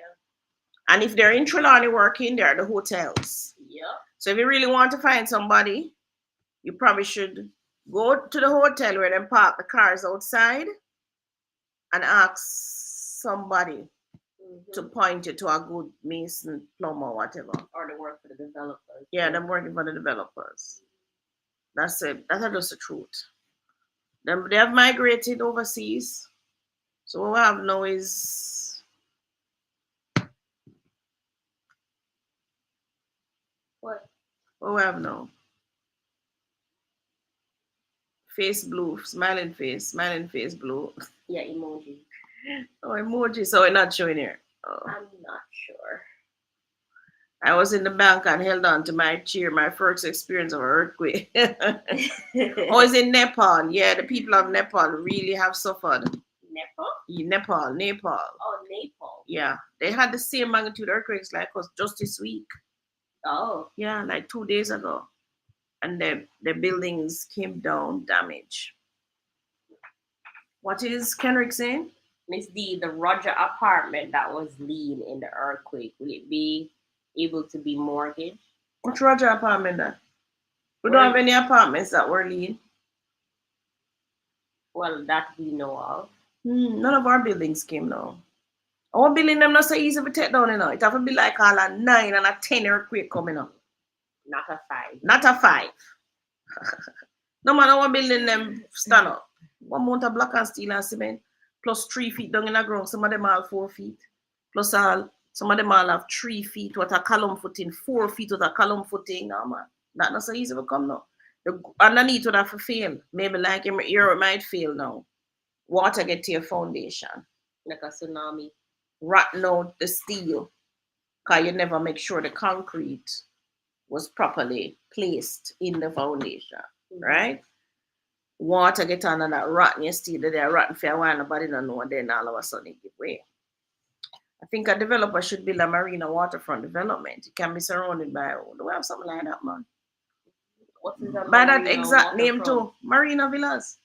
And if they're in Trelawney working, they're the hotels. Yeah. So if you really want to find somebody, you probably should go to the hotel where they park the cars outside and ask somebody to point you to a good mason, plumber, whatever. Or to work for the developers. Yeah, them working for the developers. That's it. That's just the truth. They have migrated overseas. So what we have now is what we have now? Face blue, smiling face blue. Yeah, emoji. Oh, emoji. So we're not showing here. Oh. I'm not sure. I was in the bank and held on to my chair, my first experience of an earthquake. Oh, it's in Nepal. Yeah, the people of Nepal really have suffered. Nepal? Nepal. Oh, Nepal. Yeah, they had the same magnitude earthquakes like us just this week. Oh. Yeah, like 2 days ago. And the buildings came down damaged. What is Kenrick saying? Miss D, the Roger apartment that was lean in the earthquake, will it be able to be mortgaged? Which Roger apartment that? We don't have any apartments that were lean. Well, that we know of. None of our buildings came down. Our building them not so easy to take down, you know. It have to be like all a 9 and a 10 earthquake coming up. Not a 5. Not a 5. No man, our building them stand up. One month of block and steel and cement, plus 3 feet down in the ground. Some of them all 4 feet. Plus all, some of them all have 3 feet with a column footing, 4 feet with a column footing. No man, that not so easy to come now. The underneath would have to fail. Maybe like your might fail now. Water get to your foundation. Like a tsunami. Rotten out the steel. Because you never make sure the concrete was properly placed in the foundation. Right? Water get on and that rotten your steel. They're rotten for a while, nobody don't know, and then all of a sudden it give way. I think a developer should build a marina waterfront development. It can be surrounded by, do we have something like that, man? What is that? By that exact name too, Marina Villas.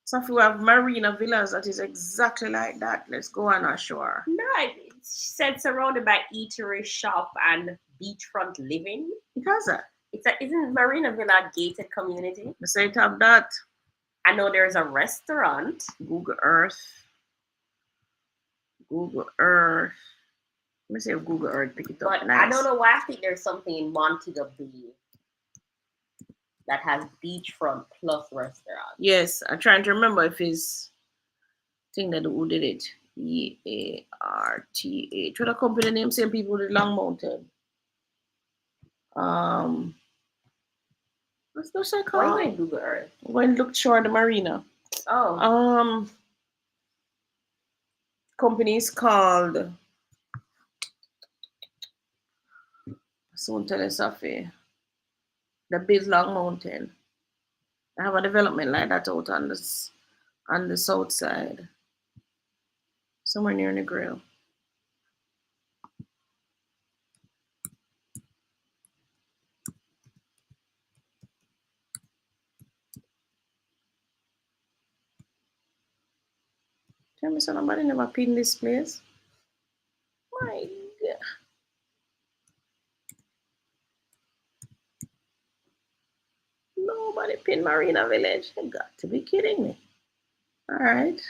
So if we have Marina Villas that is exactly like that, let's go on ashore. No, it said surrounded by eatery, shop, and beachfront living. It has that. Isn't Marina Villa a gated community? So it have that. I know there's a restaurant. Google Earth. Let me see if Google Earth pick it up. But nice. I don't know why I think there's something in Montego Bay that has beachfront plus restaurant. Yes, I'm trying to remember if it's thing that who did it. EARTH. What a company name? Same people did Long Mountain. What's the second? Why you Google Earth? When look short the marina. Oh. Company is called. Soon tell us Safi. The Big Long Mountain. I have a development like that out on the south side. Somewhere near the grill. Tell me, so nobody never pin this place. My God. Nobody pin Marina Village. You got to be kidding me. All right.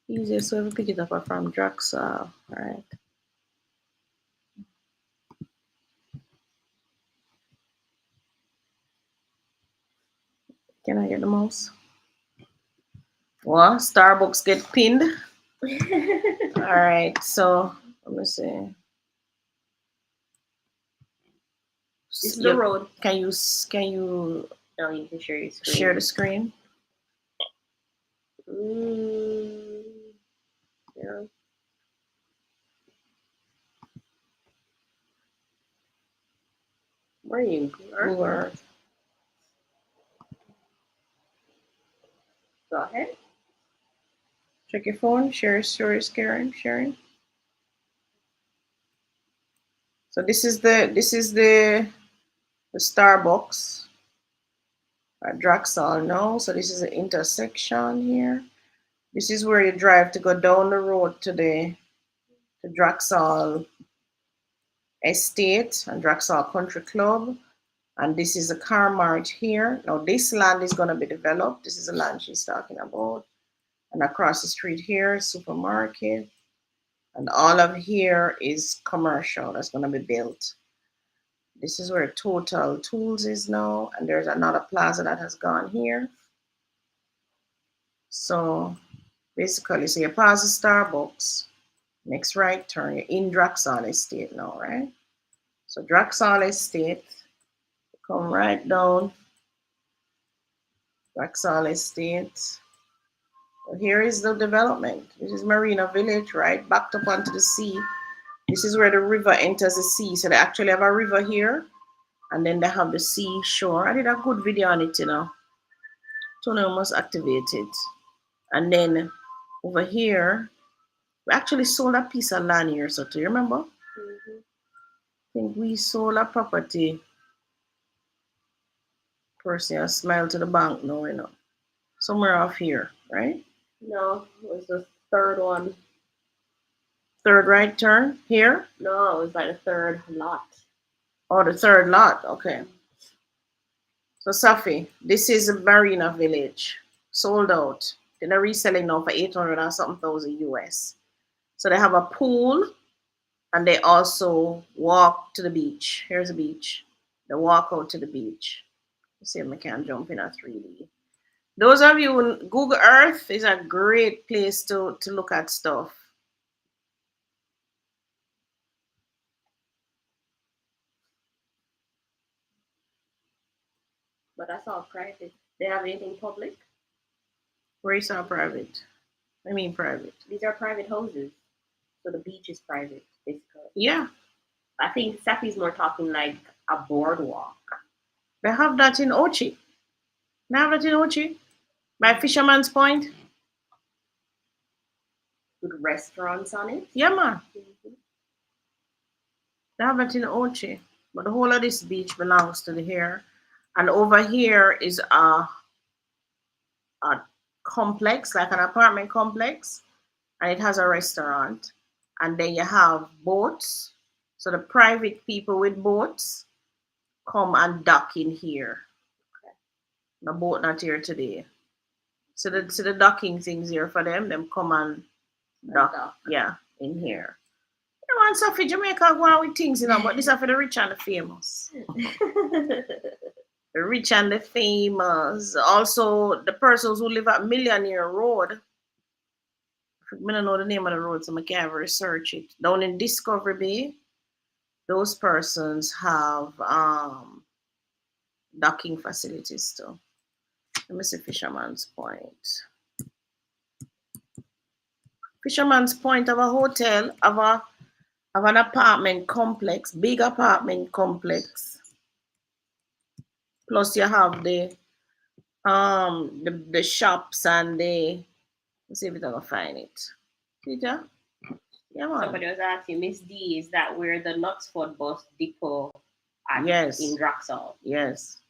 Easiest way to pick it up from Draxal. All right. Can I get the mouse? Well, Starbucks get pinned. All right. So let me see. It's the road. Can you No, you can share your screen. share the screen? Yeah. Where are you? Google Earth. Go ahead. Check your phone. Share story sharing. So this is the Starbucks at Draxal. No, so this is the intersection here. This is where you drive to go down the road to the Draxal Estate and Draxal Country Club. And this is a car mart here. Now this land is going to be developed. This is the land she's talking about. And across the street here, supermarket. And all of here is commercial that's going to be built. This is where Total Tools is now. And there's another plaza that has gone here. So basically, so you pass the Starbucks, next right turn, you're in Draxal Estate now, right? So Draxal Estate, come right down. Draxal Estate. So here is the development. This is Marina Village, right? Backed up onto the sea. This is where the river enters the sea. So they actually have a river here. And then they have the seashore. I did a good video on it, you know. Tunnel must activate it. And then over here, we actually sold a piece of land here. So do you remember? Mm-hmm. I think we sold a property. Person, I smile to the bank now, you know. Somewhere off here, right? No, it was the third one. Third right turn here? No, it was like the third lot. Oh, the third lot. Okay. So Safi, this is a Marina Village. Sold out. They're reselling now for 800 and something thousand US. So they have a pool and they also walk to the beach. Here's the beach. They walk out to the beach. Let's see if I can jump in a 3D. Those of you in Google Earth is a great place to look at stuff. But that's all private. They have anything public? Where is our private? I mean private. These are private houses. So the beach is private, basically. Yeah. I think Safi's more talking like a boardwalk. They have that in Ochi. They have that in Ochi. By Fisherman's Point. With restaurants on it? Yeah, man. Mm-hmm. They have that in Ochi. But the whole of this beach belongs to the here. And over here is a complex, like an apartment complex. And it has a restaurant. And then you have boats. So the private people with boats come and dock in here. Okay. The boat not here today. So the docking things here for them. Them come and dock. Yeah, in here. You want stuff in Jamaica go on with things, you know, but this are for the rich and the famous. The rich and the famous. Also, the persons who live at Millionaire Road. I don't know the name of the road, so I can't research it. Down in Discovery Bay, those persons have docking facilities too. Let me see Fisherman's Point. Fisherman's Point of a hotel, of an apartment complex, big apartment complex. Plus you have the shops and the, let's see if I can find it. Yeah, man. Somebody was asking, Miss D, is that where the Knutsford bus depot yes. in Draxal? Yes.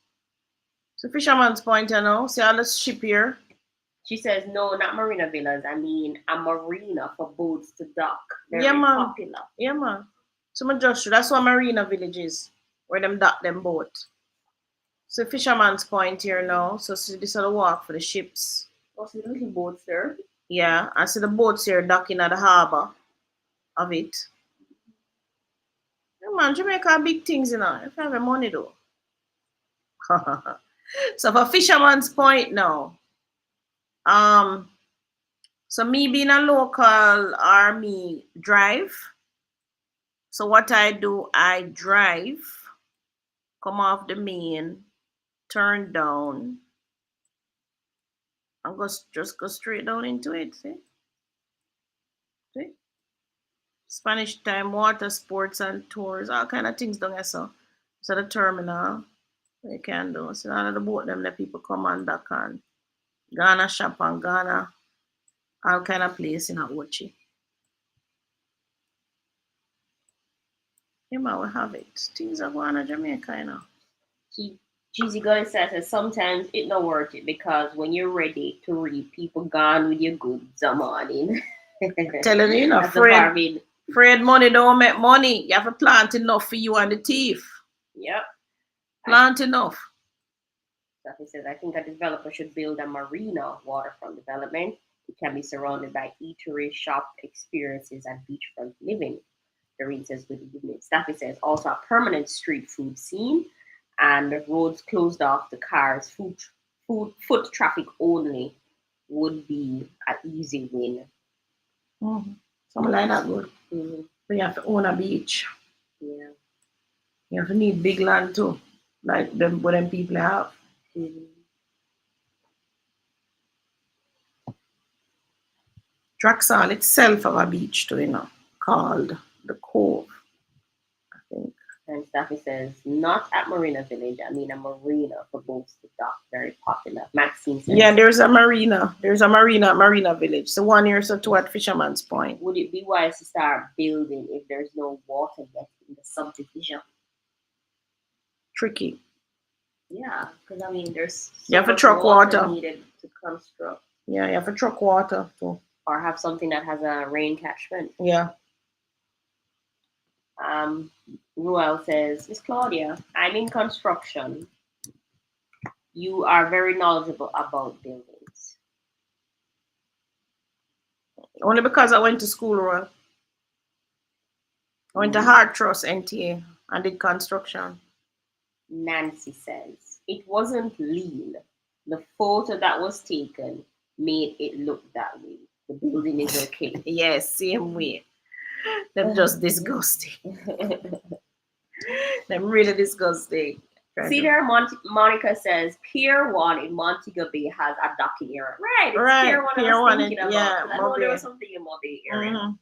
So Fisherman's Point, you know, see all the ship here. She says, no, not Marina Villas. I mean, a marina for boats to dock. Very Yeah, man. popular. Yeah, man. So my just that's what Marina Village is, where them dock them boat. So Fisherman's Point here now. So see, this is the walk for the ships. Oh, so the little boats there. Yeah, I see the boats here docking at the harbour of it. Yeah, man, Jamaica have big things, you know. If you have money though. So for Fisherman's Point now. Um, so me being a local army drive. So what I do, I drive, come off the main, turn down, and just go straight down into it. See? See? Spanish time, water sports and tours, all kind of things down there. So the terminal, you can do. So all of the boat them that people come on dock on. Ghana shop and Ghana, all kind of place in Aochi. You might have it. Things are going to Jamaica, you know. Jeezy Gunn says sometimes it not worth it because when you're ready to read, people gone with your goods a morning. Telling you, know, Fred money don't make money. You have to plant enough for you and the thief. Yep. Plant enough. So he says, I think a developer should build a marina waterfront development. It can be surrounded by eatery, shop experiences, and beachfront living. Doreen says, good evening. Staffy says, also a permanent street food scene and roads closed off to cars, foot traffic only would be an easy win. Mm-hmm. Something like that good. Mm-hmm. So you have to own a beach. Yeah. You have to need big land too, like them what them people have. Mm-hmm. Draxal itself have a beach too, you know, called the Cove, I think. And Staffy says, not at Marina Village. I mean a marina for boats to dock. Very popular. Maxine says, yeah, there's a marina. There's a marina at Marina Village. The one here so to at Fisherman's Point. Would it be wise to start building if there's no water yet in the subdivision? Tricky. Yeah, because I mean, there's you have to truck water needed to construct. Yeah, you have to truck water too. Or have something that has a rain catchment. Yeah. Ruel says, Miss Claudia, I'm in construction. You are very knowledgeable about buildings. Only because I went to school, Ruel. I went to Hard Trust NTA and did construction. Nancy says, it wasn't lean. The photo that was taken made it look that way. The building is okay. Yes, same way. They're just disgusting. They're really disgusting. See there, Monica says Pier 1 in Montego Bay has a docking area. Right, it's right. Pier 1 Pier I was thinking about. Yeah, I know there was something in Mobay area. Mm-hmm.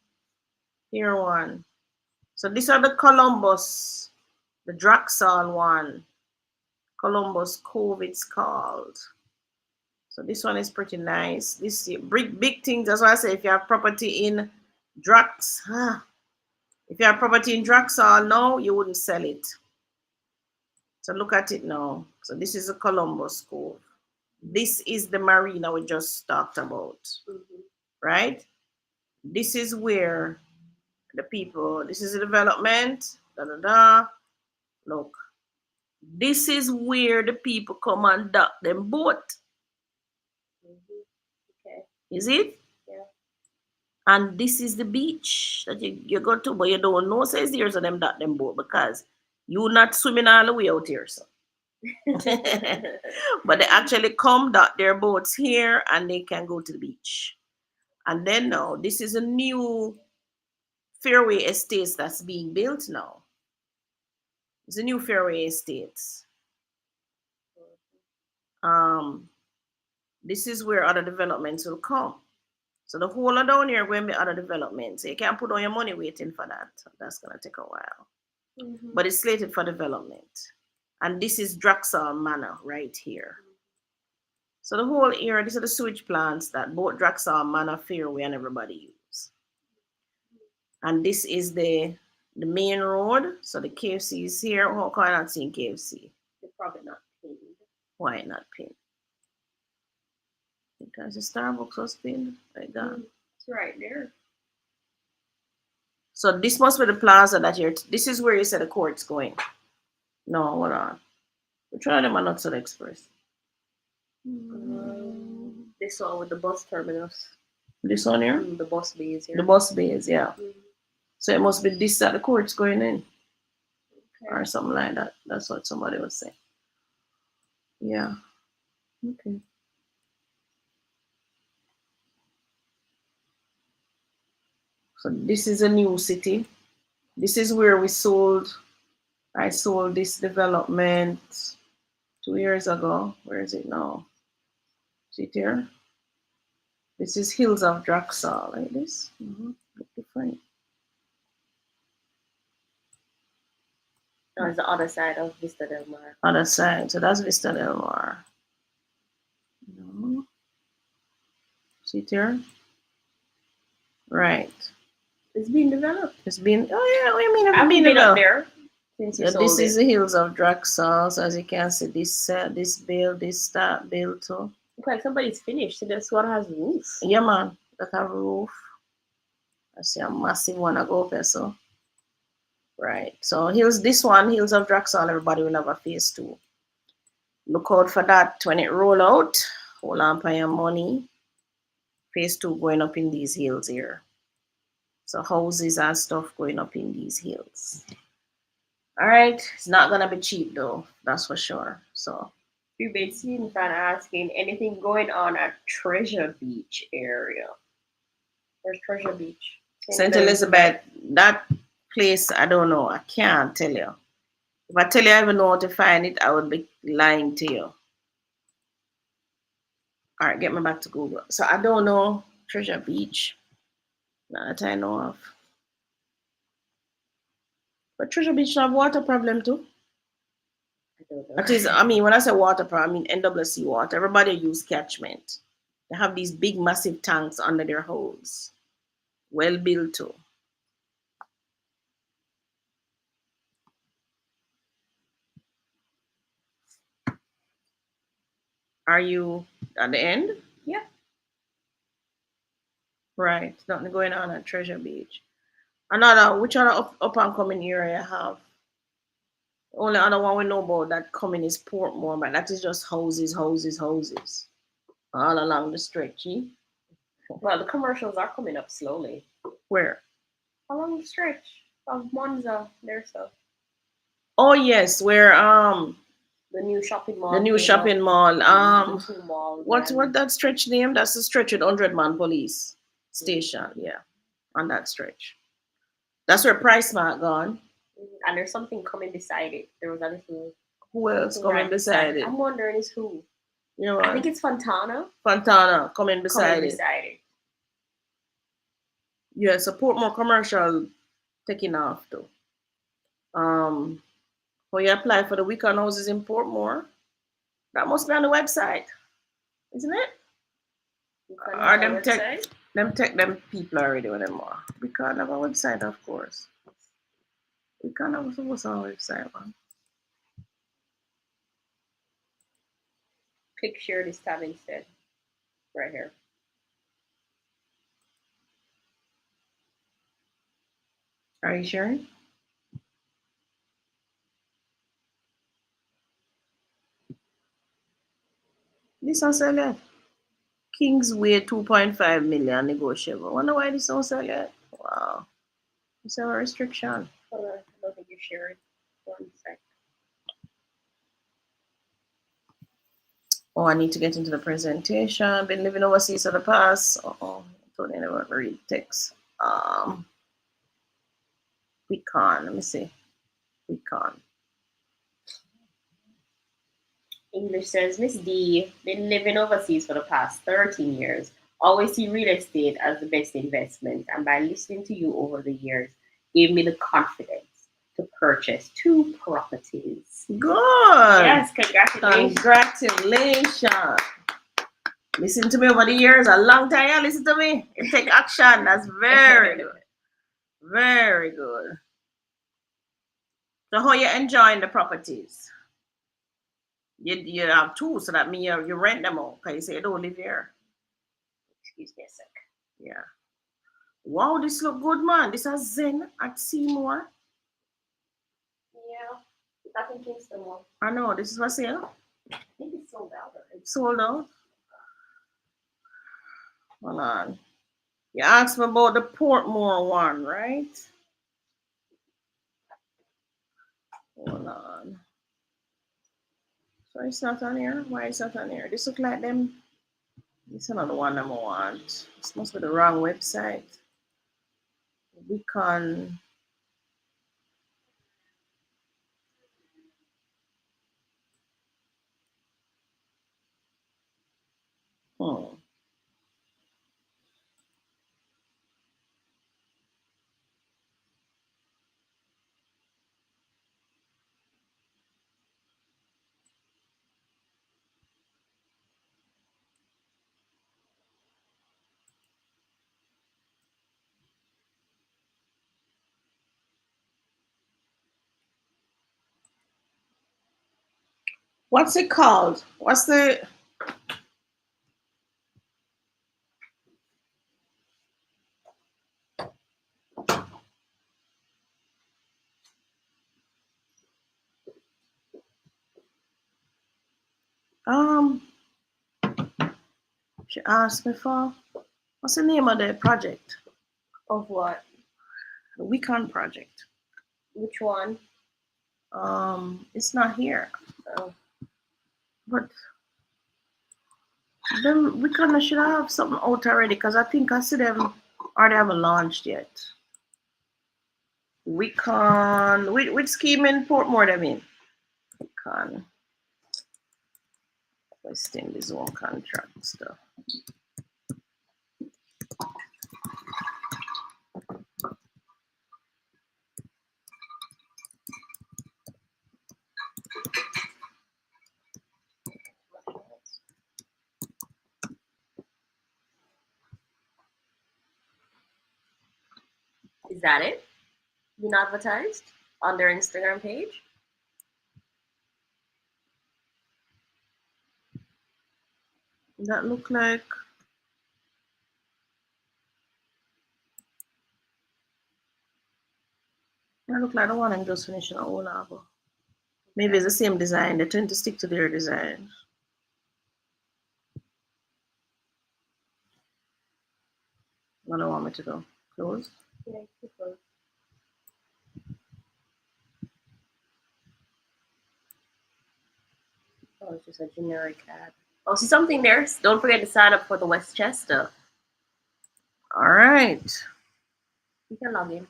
Pier 1. So these are the Columbus, the Draxal one. Columbus Cove it's called. So this one is pretty nice. This big things. That's why I say if you have property in if you have property in Draxal now, you wouldn't sell it. So look at it now. So this is a Columbus Cove. This is the marina we just talked about, right? This is where the people, this is the development, Look, this is where the people come and dock them boat. Okay. Is it? Yeah. And this is the beach that you go to, but you don't know says there's of them dock them boat because you're not swimming all the way out here, so. But they actually come dock their boats here and they can go to the beach. And then now, this is a new fairway estate that's being built now. It's a new fairway estate. This is where other developments will come. So the whole of down here going to be other developments. So you can't put on your money waiting for that. That's going to take a while. Mm-hmm. But it's slated for development. And this is Draxal Manor right here. So the whole area, these are the sewage plants that both Draxal Manor, Fairway, and everybody use. And this is the main road. So the KFC is here. How come I'm not seeing KFC? They're probably not pinned. Why not pinned? Because the Starbucks was pinned like that. It's right there. So this must be the plaza that you're. This is where you said the court's going. No, hold on. Which one of them are not South Express? This one with the bus terminus. This one here? The bus bays here. The bus bays, yeah. So it must be this that the court's going in. Okay. Or something like that. That's what somebody was saying. Yeah. Okay. So this is a new city. This is where I sold this development 2 years ago. Where is it now? See it here? This is Hills of Draxal, like this. Look different. Oh, it's the other side of Vista Del Mar. Other side. So that's Vista Del Mar. No. See it here? Right. It's being developed. It's been. Oh yeah. What do you mean? I've been up there since you sold this is the Hills of Draxal. So as you can see, this build, this start build too. Look like somebody's finished. So this one has roofs. Yeah, man. That have a roof. I see a massive one I go there. So right. So Hills of Draxal. Everybody will have a phase 2. Look out for that when it roll out. Hold on for your money. Phase 2 going up in these hills here. So houses and stuff going up in these hills. All right, it's not gonna be cheap though, that's for sure. So we've been seeing fan asking anything going on at Treasure Beach area. Where's Treasure Beach? St. Elizabeth. That place, I don't know. I can't tell you. If I tell you I even know how to find it, I would be lying to you. All right, get me back to Google. So I don't know Treasure Beach. Not that I know of. But Treasure Beach have water problem too. I don't know. That is, I mean, when I say water problem, I mean NWC water. Everybody use catchment. They have these big, massive tanks under their holes. Well built too. Are you at the end? Yeah. Right. Nothing going on at Treasure Beach. Which other up and coming area I have? The only other one we know about that coming is Portmore, but that is just houses all along the stretch. Eh? Well, the commercials are coming up slowly. Where? Along the stretch of Monza, their stuff. Oh yes, where the new shopping mall. The new shopping mall. Malls, what's that stretch name? That's the stretch with 100-man police station. Yeah, on that stretch. That's where Price Mart gone. And there's something coming beside it. There was a little. Who else coming beside it? I'm wondering is who. You know, I think it's Fontana. Fontana coming beside it. Yeah, support more commercial taking off though. When you apply for the weekend houses in Portmore, that must be on the website, isn't it? Or them people already with them more. We can't have a website, of course. We can't have a website, man. Click share this tab instead. Right here. Are you sharing? This one sell yet? Kingsway 2.5 million negotiable. I wonder why this don't sell yet. Wow. It's a restriction. I don't think you shared. 1 sec. Oh, I need to get into the presentation. Been living overseas for the past. I don't never read text. Pecan. Let me see. Pecan. English says, Miss D, been living overseas for the past 13 years. Always see real estate as the best investment. And by listening to you over the years, gave me the confidence to purchase 2 properties. Good. Yes, congratulations. Congratulations. Listen to me over the years, a long time. Yeah, listen to me. You take action. That's very good. Very good. So how you enjoying the properties? You have 2, so that means you rent them out because you say you don't live here. Excuse me a sec. Yeah. Wow, this look good, man. This is Zen at Seymour. Yeah. I think Kingston one. I know, this is for sale. I think it's sold out already. Sold out. Hold on. You asked me about the Portmore one, right? Hold on. So it's not on here? Why is it not on here? This look like them. This is another one I want. This must be the wrong website. We can. What's it called? What's the she asked me for what's the name of the project? Of what? The Weekend project. Which one? It's not here. Oh. But then we kind of should have something out already because I think I see them or they haven't launched yet. Weekend, which scheme in Portmore, I mean? Weekend. West Indies Zone contract stuff. Is that it? Being advertised on their Instagram page? That look like the one I'm just finishing at O-level. Maybe it's the same design. They tend to stick to their design. What do I want me to do? Close? Yeah, close. Oh, it's just a generic ad. Oh, see something there. Don't forget to sign up for the Westchester. All right. You can log in.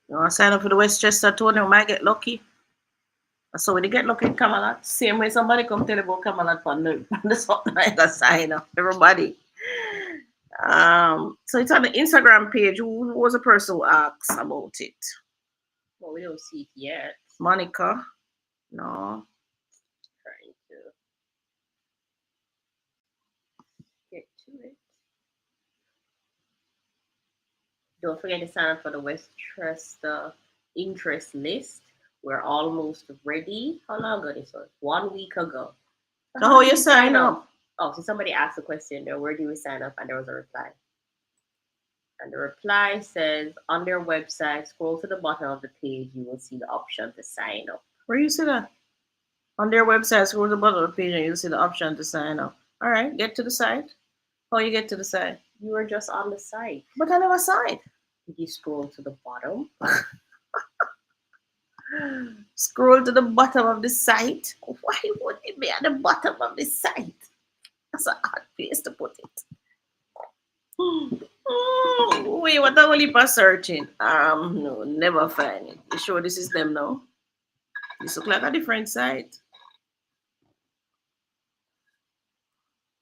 You want to sign up for the Westchester tour? You might get lucky. So when you get lucky in Camelot, same way somebody come tell you about Camelot for no, that's something I got sign up. Everybody. So it's on the Instagram page. Who was the person who asked about it? Well, we don't see it yet. Monica. No. Trying to get to it. Don't forget to sign up for the Westchester interest list. We're almost ready. How long ago this was? 1 week ago. So how you sign up? Oh, so somebody asked a question there. Where do we sign up? And there was a reply. And the reply says on their website, scroll to the bottom of the page, you will see the option to sign up. Where you see that? On their website, scroll to the bottom of the page and you'll see the option to sign up. All right, get to the site. How you get to the site? You were just on the site. But I never signed. Did you scroll to the bottom? Scroll to the bottom of the site. Why would it be at the bottom of the site? That's a hard place to put it. Wait, what are we searching? No, never find it. You sure this is them now? This look like a different site.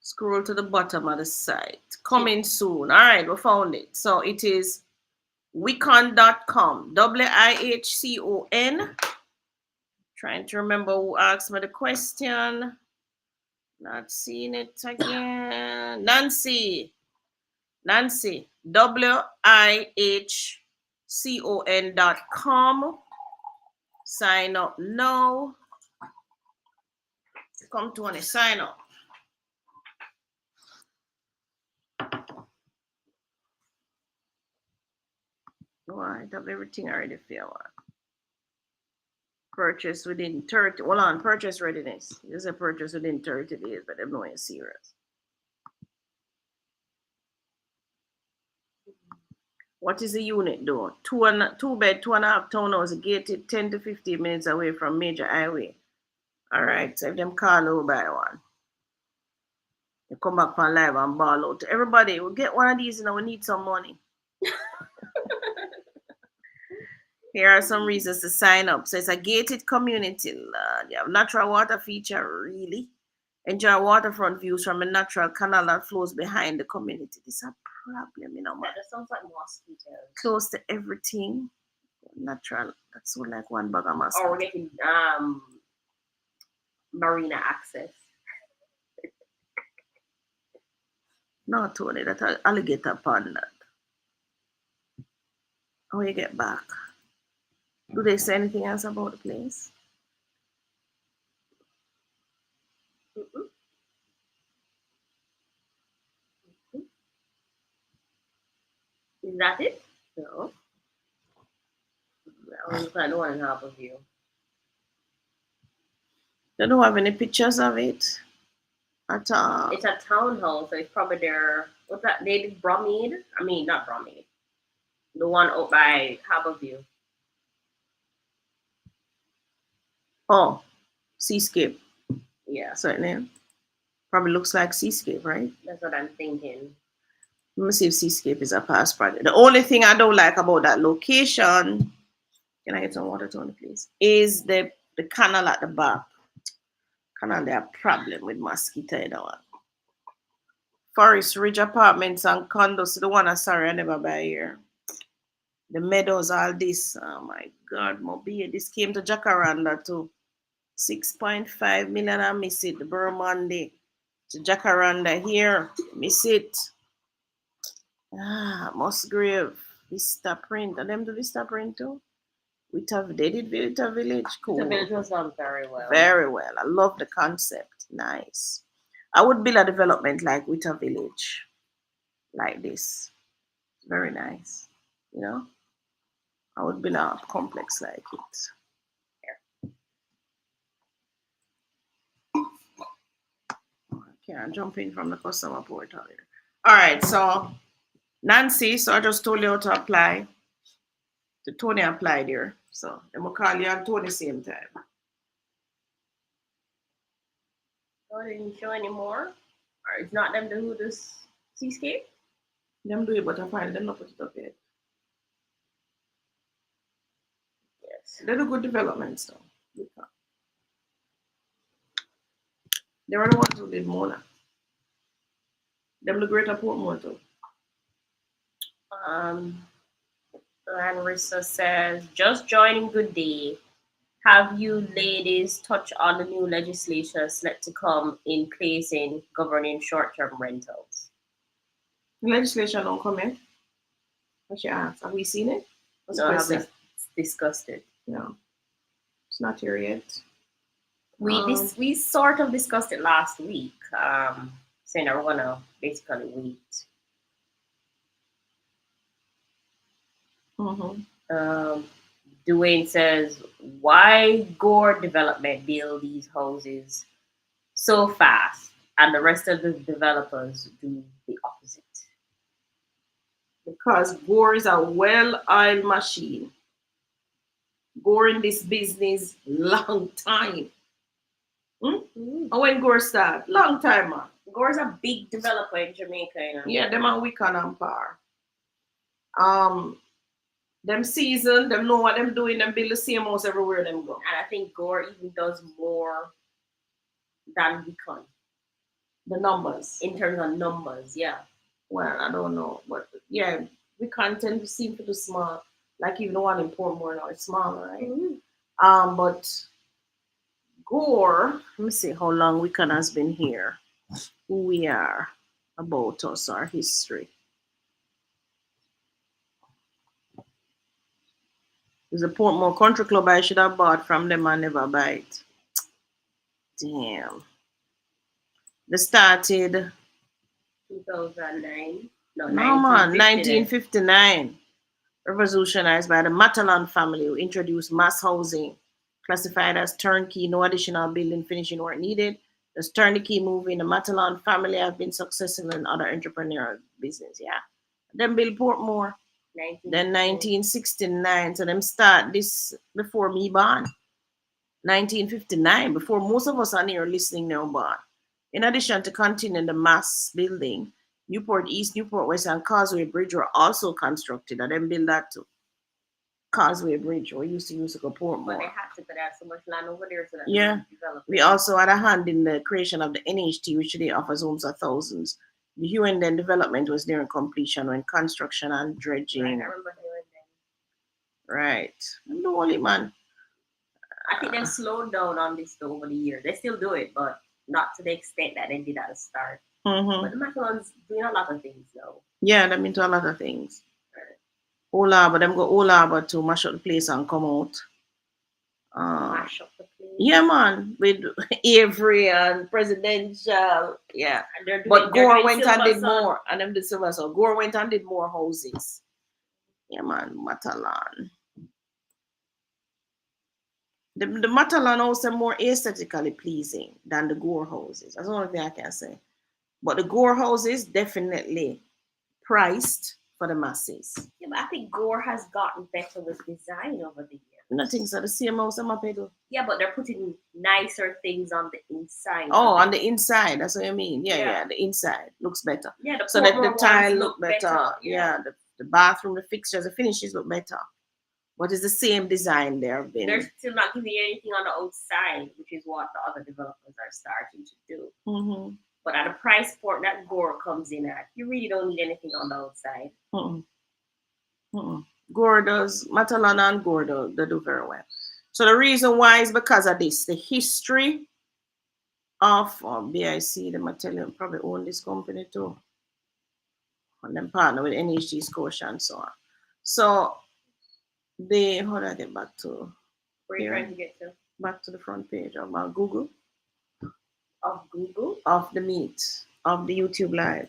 Scroll to the bottom of the site. Coming soon. All right, we found it. So it is wicon.com. WIHCON. Trying to remember who asked me the question. Not seeing it again. Nancy. WIHCON.com. Sign up now. Come to want to sign up. Right, have everything already for you. Purchase within 30. Hold on, purchase readiness. There's a purchase within 30 days, but them know you're serious. What is the unit though? Two bed, 2.5 townhouse, gated 10 to 15 minutes away from major highway. All right, so if them call over by one, you come back from live and ball out. Everybody, we'll get one of these and we need some money. Here are some reasons to sign up. So it's a gated community. You have natural water feature, really. Enjoy waterfront views from a natural canal that flows behind the community. This is a problem, you know, man. That sounds like mosquitoes. Close to everything. Natural. That's so like one bag of mosquitoes. Or we're getting marina access. No, Tony, that alligator pond. How you get back? Do they say anything else about the place? Mm-mm. Is that it? No. I only find 1.5 of you. They don't have any pictures of it at all. It's a townhouse, so it's probably their what's that? They did Brommead. I mean, not Brommead. The one out by Harborview. Oh, Seascape. Yeah, Certainly. Probably looks like Seascape, right? that's what I'm thinking. Let me see if Seascape is a past project. The only thing I don't like about that location, can I get some water, Tony, please? Is the canal at the back. Canal, they have problem with mosquito, you know. Forest Ridge Apartments and condos, the one sorry I never buy here. The meadows, all this. Oh my God, Mobile. This came to Jacaranda too. 6.5 million, I miss it. The Burmonday to Jacaranda here, miss it. Musgrave, Vista Print. And them do Vista Print too? They did Vita Village. Cool. The village was done very well. Very well. I love the concept. Nice. I would build a development like Vita Village. Like this. Very nice. You know? I would build a complex like it. Okay, I'm jumping from the customer portal here. All right, so Nancy, so I just told you how to apply. The Tony applied here. So I'm gonna call you and Tony same time. Oh, they didn't show anymore? Or it's not them who this Seascape? Them do it, but I find them not put it up yet. Yes. They do good developments though. They were the ones who did Mona. Them the greater Portmore too. Larissa says, just joining, good day. Have you ladies touched on the new legislation set to come in place in governing short-term rentals? The legislation don't come in. What she asked, have we seen it? No, have we discussed it? No. It's not here yet. We sort of discussed it last week, saying that we're gonna basically wait. Dwayne says, why Gore Development build these houses so fast and the rest of the developers do the opposite? Because Gore is a well-oiled machine. Gore in this business long time. And when Gore start? Long time, man. Gore's a big developer in Jamaica, you know. Yeah, them are Wiccan and Par. Them season, them know what them doing, them build the same house everywhere them go. And I think Gore even does more than Wiccan. The numbers. In terms of numbers, yeah. Well, I don't know. But yeah, Wiccan tend to seem to do small. Like even the one in Portmore now, it's smaller, right? But Gore, let me see how long Wiccan has been here. Who we are, about us, our history. There's a Portmore Country Club I should have bought from them and never buy it. Damn. They started 2009. No, man, 1959. revolutionized by the Matalan family who introduced mass housing, classified as turnkey, no additional building finishing work needed. This turnkey move in the Matalan family have been successful in other entrepreneurial business. Yeah. Then build Portmore. Then 1969. So them start this before me born. 1959, before most of us are here listening now born. In addition to continuing the mass building, Newport East, Newport West, and Causeway Bridge were also constructed. And then build that too. Causeway Bridge, we used to use to go Portmore. But they had to, but there's so much land over there, so that yeah. We also had a hand in the creation of the NHT, which today offers homes of thousands. The Hughenden development was nearing completion when construction and dredging. Right, I remember Hughenden. Right. I'm the only man. I think they've slowed down on this over the years. They still do it, but not to the extent that they did at the start. Mm-hmm. But the Macalons doing a lot of things though. Yeah, they've been to a lot of things. Old Harbor, them go Old Harbor to mash up the place and come out. Mash up the place. Yeah, man, with Avery and Presidential. Yeah, but Gore went and did more, and them did Silver. So Gore went and did more houses. Yeah, man, Matalan. The Matalan houses are more aesthetically pleasing than the Gore houses. That's the only thing I can say. But the Gore houses definitely priced for the masses. Yeah, but I think Gore has gotten better with design over the years. Nothing so the same house I'm a pedal. Yeah, but they're putting nicer things on the inside. Oh, on the inside. That's what I mean. Yeah, the inside looks better. Yeah, so that the tile look better. Yeah, the bathroom, the fixtures, the finishes look better. But it's the same design there. They're still not giving you anything on the outside, which is what the other developers are starting to do. Mm-hmm. But at a price point that Gore comes in at, you really don't need anything on the outside. Gore does, Matalan and Gore do, they do very well. So the reason why is because of this. The history of BIC, them I tell you, probably own this company too. And then partner with NHG Scotia and so on. So how do I get back to where are you trying to get to? Back to the front page of my Google. Of Google? Of the meet, of the YouTube live.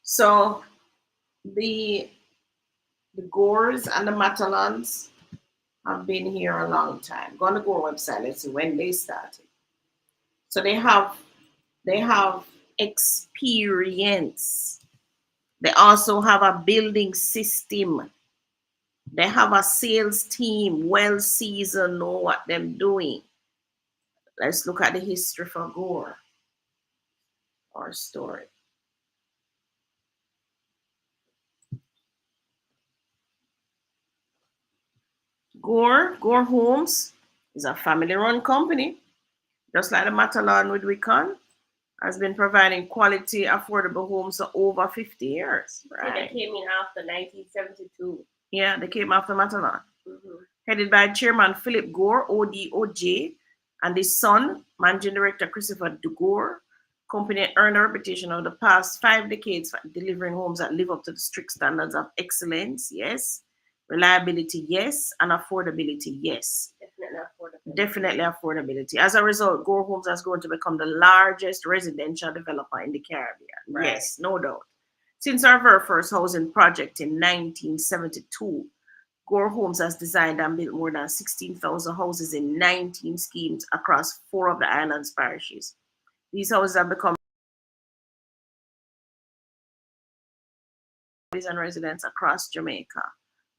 So the Gores and the Matalans have been here a long time. Go on the Gore website, let's see when they started. So they have experience. They also have a building system. They have a sales team, well seasoned, know what they're doing. Let's look at the history for Gore, our story. Gore Homes is a family-run company, just like the Matalan with Wicon, has been providing quality, affordable homes for over 50 years. Right. So they came in after 1972. Yeah, they came after Matalan. Headed by Chairman Philip Gore, ODOJ, and his son, Managing Director Christopher DeGore. Company earned a reputation over the past 5 decades for delivering homes that live up to the strict standards of excellence, yes. Reliability, yes. And affordability, yes. Definitely affordability. As a result, Gore Homes has grown to become the largest residential developer in the Caribbean. Right. Yes, no doubt. Since our very first housing project in 1972, Gore Homes has designed and built more than 16,000 houses in 19 schemes across 4 of the island's parishes. These houses have become and residents across Jamaica.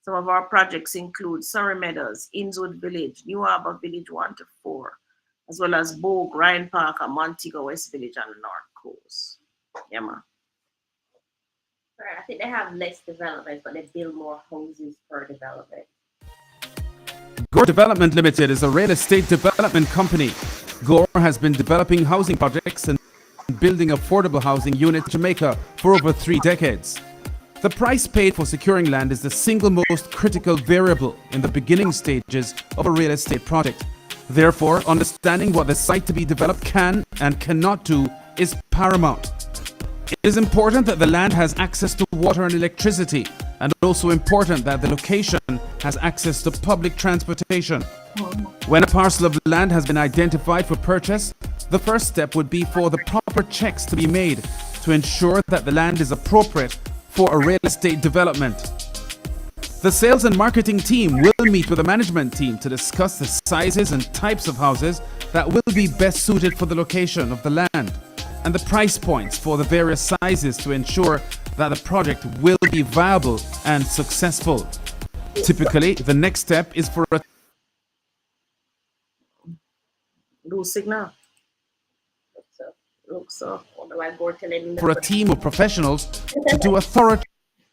Some of our projects include Surrey Meadows, Innswood Village, New Harbour Village 1 to 4, as well as Bogue, Ryan Park, and Montego West Village on the North Coast. Yeah, man. Right, I think they have less development, but they build more houses per development. Gore Development Limited is a real estate development company. Gore has been developing housing projects and building affordable housing units in Jamaica for over 3 decades. The price paid for securing land is the single most critical variable in the beginning stages of a real estate project. Therefore, understanding what the site to be developed can and cannot do is paramount. It is important that the land has access to water and electricity, and also important that the location has access to public transportation. When a parcel of land has been identified for purchase, the first step would be for the proper checks to be made to ensure that the land is appropriate for a real estate development. The sales and marketing team will meet with the management team to discuss the sizes and types of houses that will be best suited for the location of the land and the price points for the various sizes to ensure that the project will be viable and successful. Typically, the next step is for a signal. Looks so. For a team of professionals to do a thorough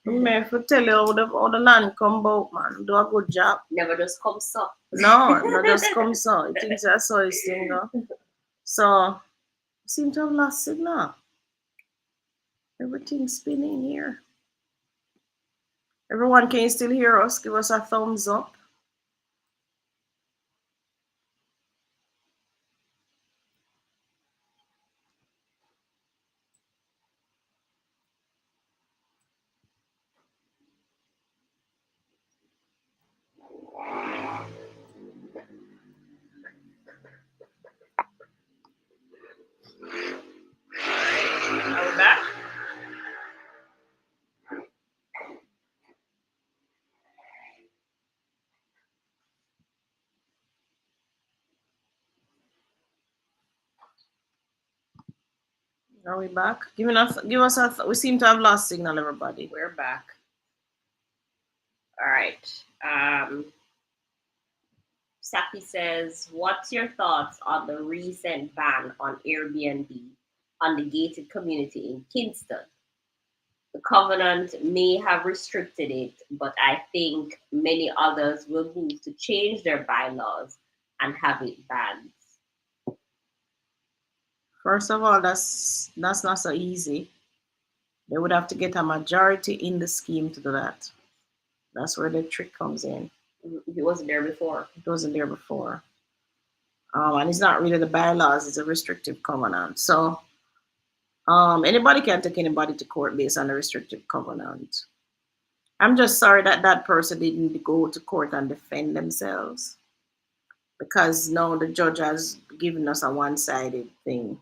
I tell you how the land come about, man. Do a good job. Never just come so. No, not just come so. It thinks I saw this thing, though. So, seem to have lost signal. Everything's spinning here. Everyone, can you still hear us? Give us a thumbs up. Are we back? Are we back? Give us a. We seem to have lost signal, everybody. We're back. All right. Saki says, what's your thoughts on the recent ban on Airbnb on the gated community in Kingston? The covenant may have restricted it, but I think many others will move to change their bylaws and have it banned. First of all, that's not so easy. They would have to get a majority in the scheme to do that. That's where the trick comes in. It wasn't there before. It wasn't there before. And it's not really the bylaws, it's a restrictive covenant. So anybody can take anybody to court based on a restrictive covenant. I'm just sorry that that person didn't go to court and defend themselves, because now the judge has given us a one-sided thing.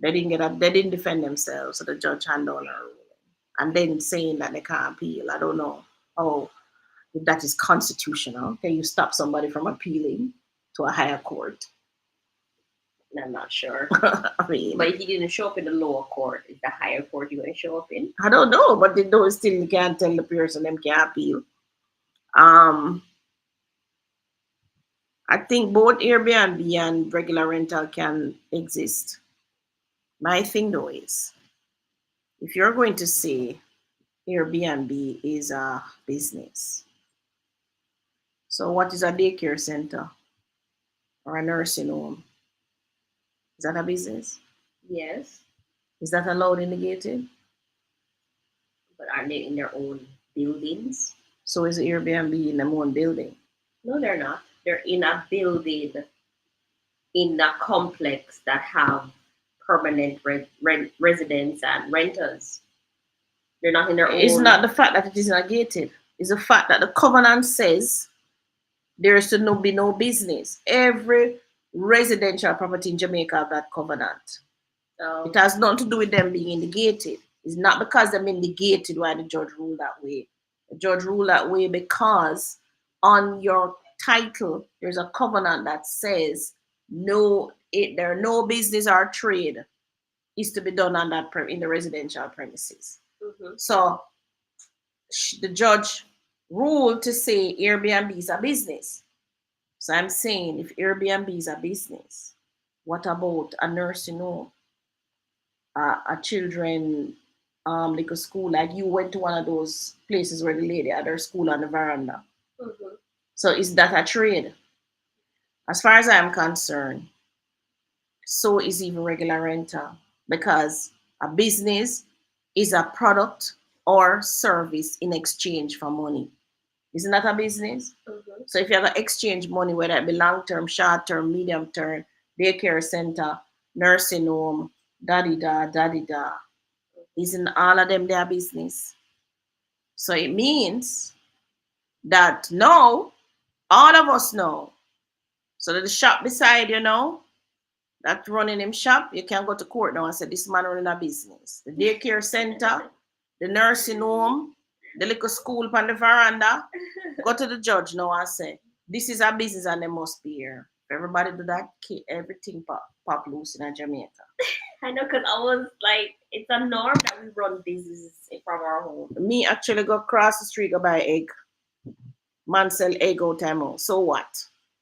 They didn't defend themselves, so the judge handed on a ruling, and then saying that they can't appeal. I don't know if that is constitutional. Can you stop somebody from appealing to a higher court? I'm not sure. I mean, but if you didn't show up in the lower court, is the higher court you're going to show up in? I don't know, but they don't still can't tell the person them can appeal. I think both Airbnb and regular rental can exist. My thing though is, if you're going to say Airbnb is a business, so what is a daycare center or a nursing home? Is that a business? Yes. Is that allowed in the gated? But aren't they in their own buildings? So is Airbnb in their own building? No, they're not. They're in a building in a complex that have permanent residents and renters. They're not in their own. It's not the fact that it is not gated. It's the fact that the covenant says there is to be no business. Every residential property in Jamaica have that covenant. It has nothing to do with them being indicated. It's not because they're indicated why the judge ruled that way. The judge ruled that way because on your title there's a covenant that says no business or trade is to be done on that in the residential premises. Mm-hmm. So the judge ruled to say Airbnb is a business. So I'm saying, if Airbnb is a business, what about a nursing home, a children like a school? Like you went to one of those places where the lady had her school on the veranda. Mm-hmm. So is that a trade? As far as I'm concerned, so is even regular rental, because a business is a product or service in exchange for money. Isn't that a business? Mm-hmm. So if you have to exchange money, whether it be long-term, short-term, medium-term, daycare center, nursing home, da-di-da, isn't all of them their business? So it means that now, all of us know. So that the shop beside you know, that running him shop, you can go to court now and say, this man running a business. The daycare center, the nursing home, the little school on the veranda, go to the judge now and say, this is a business and they must be here. If everybody do that, everything pop loose in Jamaica. I know, because I was like, it's a norm that we run businesses from our home. Me actually go across the street, go buy egg. Man sell egg out time. So what?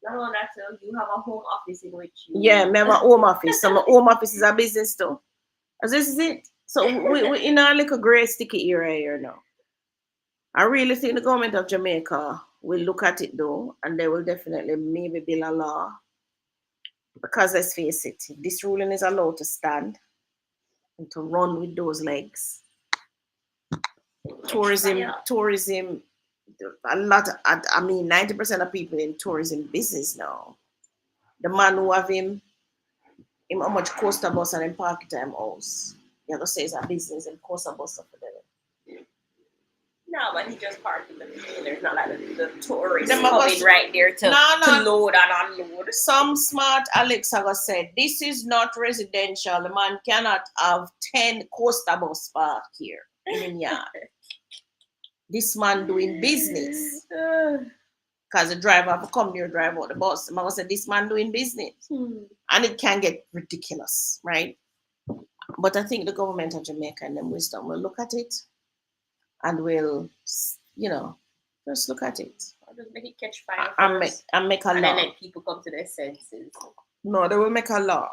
No, that's you have a home office in which you... Yeah, me have a home office. So my home office is a business too. As this is it. So we in a little grey sticky area here now. I really think the government of Jamaica will look at it though, and they will definitely maybe build a law. Because let's face it, if this ruling is allowed to stand and to run with those legs, tourism, a lot, I mean, 90% of people in tourism business now. The man who have him how much cost a bus and him park it at him house. You have to say it's a business and cost a bus for them. No, but he just parked in the field. There's not like the tourists coming right there to load and unload. Some smart Alex have said, this is not residential. The man cannot have 10 coaster bus park here in the yard. This man doing business. Because the driver have to come here, drive out the bus. The man said, this man doing business. And it can get ridiculous, right? But I think the government of Jamaica and them wisdom will look at it and will, just look at it. Or just make it catch fire and make a law. And then let people come to their senses. No, they will make a law.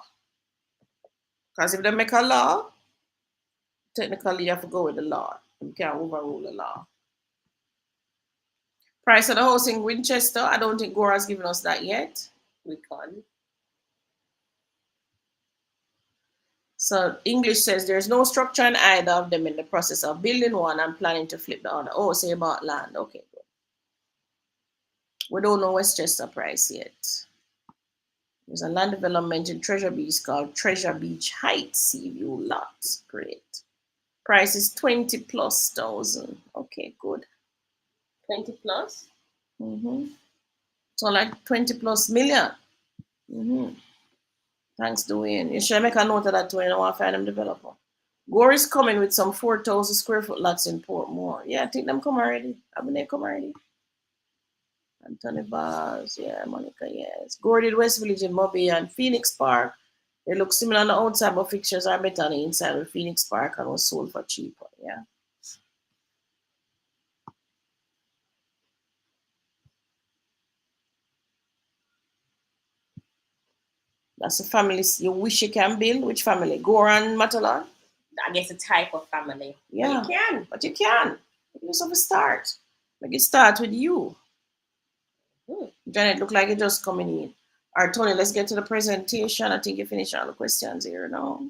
Because if they make a law, technically you have to go with the law. You can't overrule the law. Price of the house in Winchester, I don't think Gora's given us that yet. We can't. So English says there's no structure in either of them in the process of building one and planning to flip the other. Oh, say about land. Okay, good. We don't know Westchester price yet. There's a land development in Treasure Beach called Treasure Beach Heights Seaview Lots. Great. Price is 20,000+. Okay, good. 20 plus? So like 20+ million. Thanks, Dwayne. You should make a note of that too. I want to find them developer. Gore is coming with some 4,000 square foot lots in Portmore. Yeah, I think them come already. Haven't they come already? Anthony Bars, yeah, Monica, yes. Gore did West Village in Mobby and Phoenix Park. They look similar on the outside, but fixtures are better on the inside of Phoenix Park and was sold for cheaper, yeah. That's the family you wish you can build. Which family? Gore and Matalan? I guess a type of family. Yeah. But you can. But you can. You just have to start. Make it start with you. Janet, look like you're just coming in. All right, Tony, let's get to the presentation. I think you finished all the questions here now.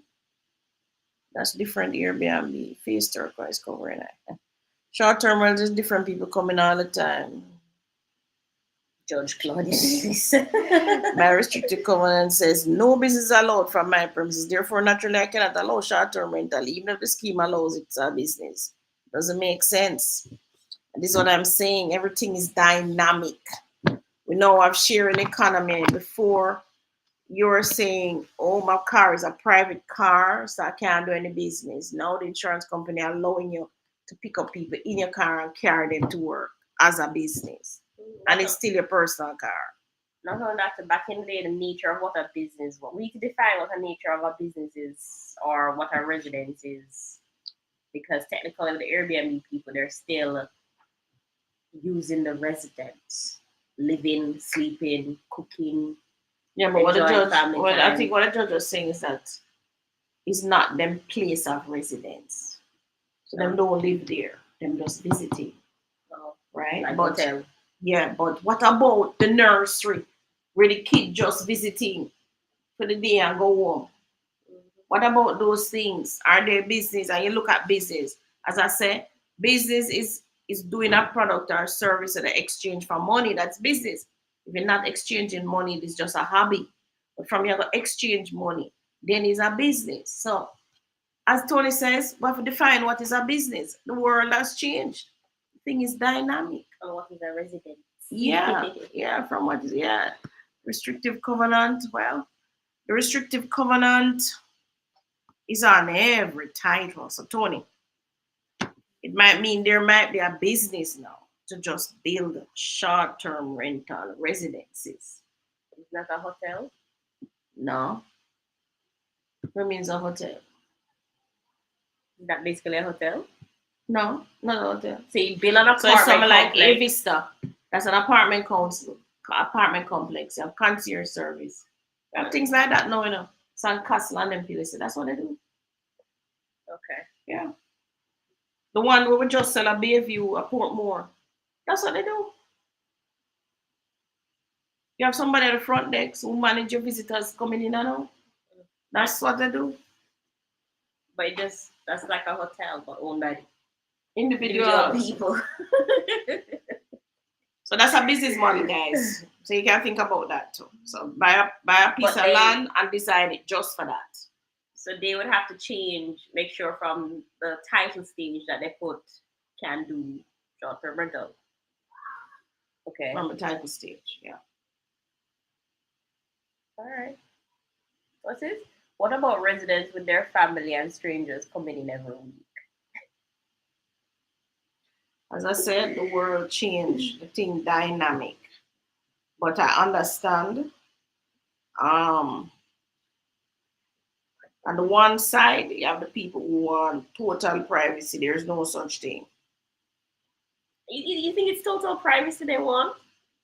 That's different Airbnb. Face turquoise covering it. Short-term rentals, different people coming all the time. Judge Claudia. My restrictive covenant says no business allowed from my premises. Therefore, naturally, I cannot allow short-term rental, even if the scheme allows it's a business. Doesn't make sense. And this is what I'm saying. Everything is dynamic. We know I've shared an economy before. You're saying, oh, my car is a private car, so I can't do any business. Now the insurance company are allowing you to pick up people in your car and carry them to work as a business. And it's still your personal car. Not only that, back in the day, the nature of what a business was. We need to define what the nature of a business is or what a residence is. Because technically, the Airbnb people, they're still using the residence, living, sleeping, cooking. Yeah, but I think what the judge was saying is that it's not them place of residence. So them don't live there. Them just visiting. Right? Like but hotel. Yeah, but what about the nursery where the kid just visiting for the day and go home? What about those things? Are they business? And you look at business. As I said, business is doing a product or service in exchange for money. That's business. If you're not exchanging money, it's just a hobby. But from you exchange money, then it's a business. So, as Tony says, we have to define what is a business. The world has changed. The thing is dynamic. And what is a residence? Yeah, from what is, restrictive covenant. Well, the restrictive covenant is on every title. So, Tony, it might mean there might be a business now to just build short-term rental residences. It's not a hotel. No. What means a hotel? Is that basically a hotel? No, not a hotel. So you build an apartment So it's something like complex. A Vista. That's an apartment complex. You have concierge service. You have things like that now, you know. Sandcastle and them places. That's what they do. Okay. Yeah. The one we would just sell a Bayview, a Portmore. That's what they do. You have somebody at the front desk who manage your visitors coming in and out. That's what they do. But that's like a hotel, but owned by Individual people. So that's a business model, guys. So you can think about that too. So buy a piece of land and design it just for that. So they would have to make sure from the title stage that they put can do short-term rental. Okay. From the title stage, yeah. All right. What's this? What about residents with their family and strangers coming in every week? As I said, the world changed, the thing dynamic. But I understand. On the one side, you have the people who want total privacy. There's no such thing. You think it's total privacy they want?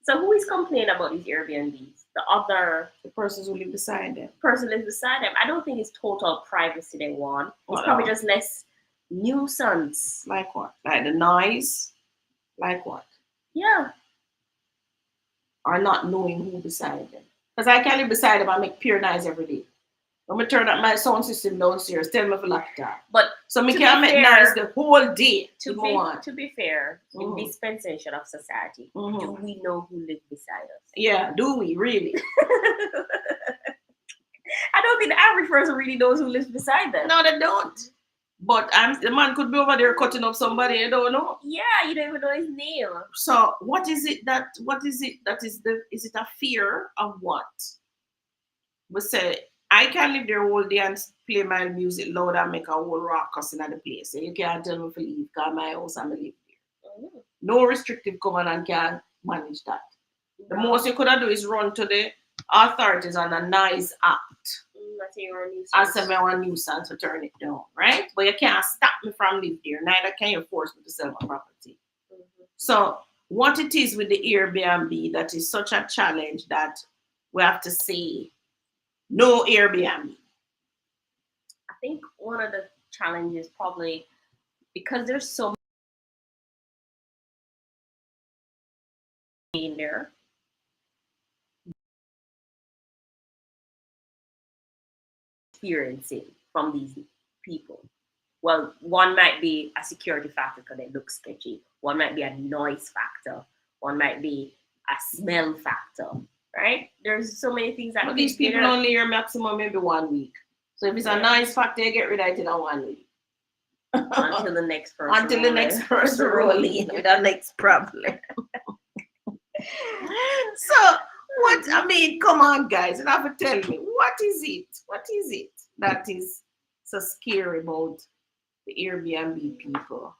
So who is complaining about these Airbnbs? The persons who live beside them. Person lives beside them. I don't think it's total privacy they want. It's probably just less nuisance. Like what? Like the noise? Like what? Yeah. Or not knowing who beside them. Because I can live beside them and make pure noise every day. When I turn up my sound system downstairs, tell me if I like that. But so me can make noise the whole day. To be fair, in dispensation of society, do we know who lives beside us? Yeah, do we really? I don't think the average person really knows who lives beside them. No, they don't. But the man could be over there cutting up somebody, you don't know. Yeah, you don't even know his name. So is it a fear of what? We say, I can live there all day and play my music loud and make a whole ruckus in the place. So you can't tell me to leave because my house and I live there. No restrictive command and can manage that. The most you could do is run to the authorities on a nice act. I say I want a nuisance to turn it down, right? But you can't stop me from living there. Neither can you force me to sell my property. So what it is with the Airbnb that is such a challenge that we have to say no Airbnb. I think one of the challenges probably because there's so many in there. Experiencing from these people. Well, one might be a security factor because they look sketchy. One might be a noise factor. One might be a smell factor. Right? There's so many things that. But these people only here maximum maybe 1 week. So if it's a nice factor, you get rid of it in 1 week. Until the next person. Until the next person roll in with the next problem. So what I mean, come on, guys, you have to tell me what is it? What is it that is so scary about the Airbnb people?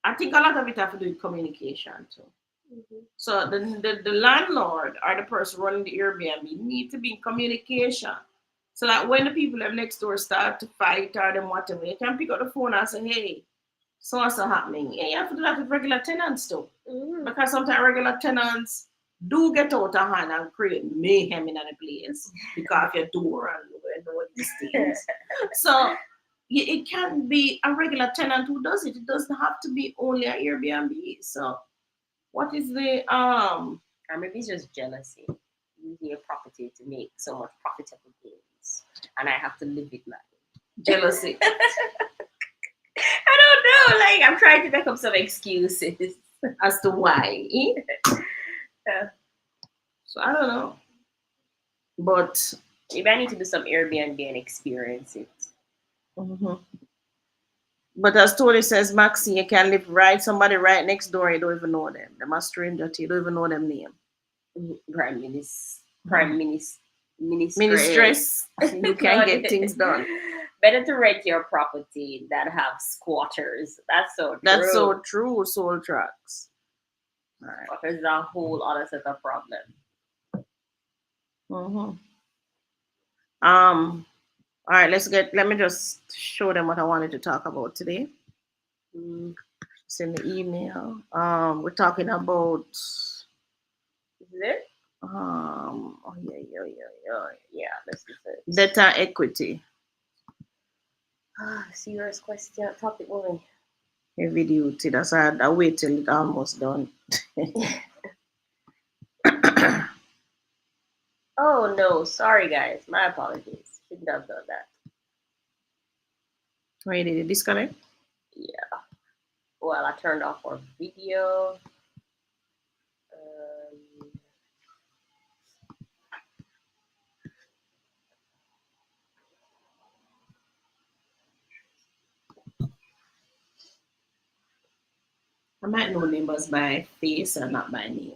I think a lot of it have to do with communication too. So the landlord or the person running the Airbnb need to be in communication. So that when the people have next door start to fight or them whatever, you can pick up the phone and say, hey, so what's happening? Yeah, you have to do that with regular tenants too. Because sometimes regular tenants do get out of hand and create mayhem in the place because of your door and all these things. So it can be a regular tenant who does it. It doesn't have to be only an Airbnb. So what is the maybe it's just jealousy, using your property to make so much profitable gains, and I have to live with that jealousy. I don't know. Like I'm trying to make up some excuses as to why. Yeah. So I don't know, but maybe I need to do some Airbnb and experience it. But as Tony says, Maxine, you can live somebody right next door, you don't even know them. They're a stranger to you, don't even know them name. Prime Ministress. You can get things done. better to rent your property than have squatters. That's so true. That's so true, Soul Tracks. All right. Squatters is a whole other set of problem. All right, let me just show them what I wanted to talk about today. It's in the email. We're talking about Is it? Yeah, this is it. Data equity. Serious question, topic woman. Heavy duty. That's why I wait till it's almost done. Oh no, sorry guys. My apologies. Shouldn't have done that. Wait, did it disconnect? Yeah. Well, I turned off our video. I might know neighbors by face and not by name.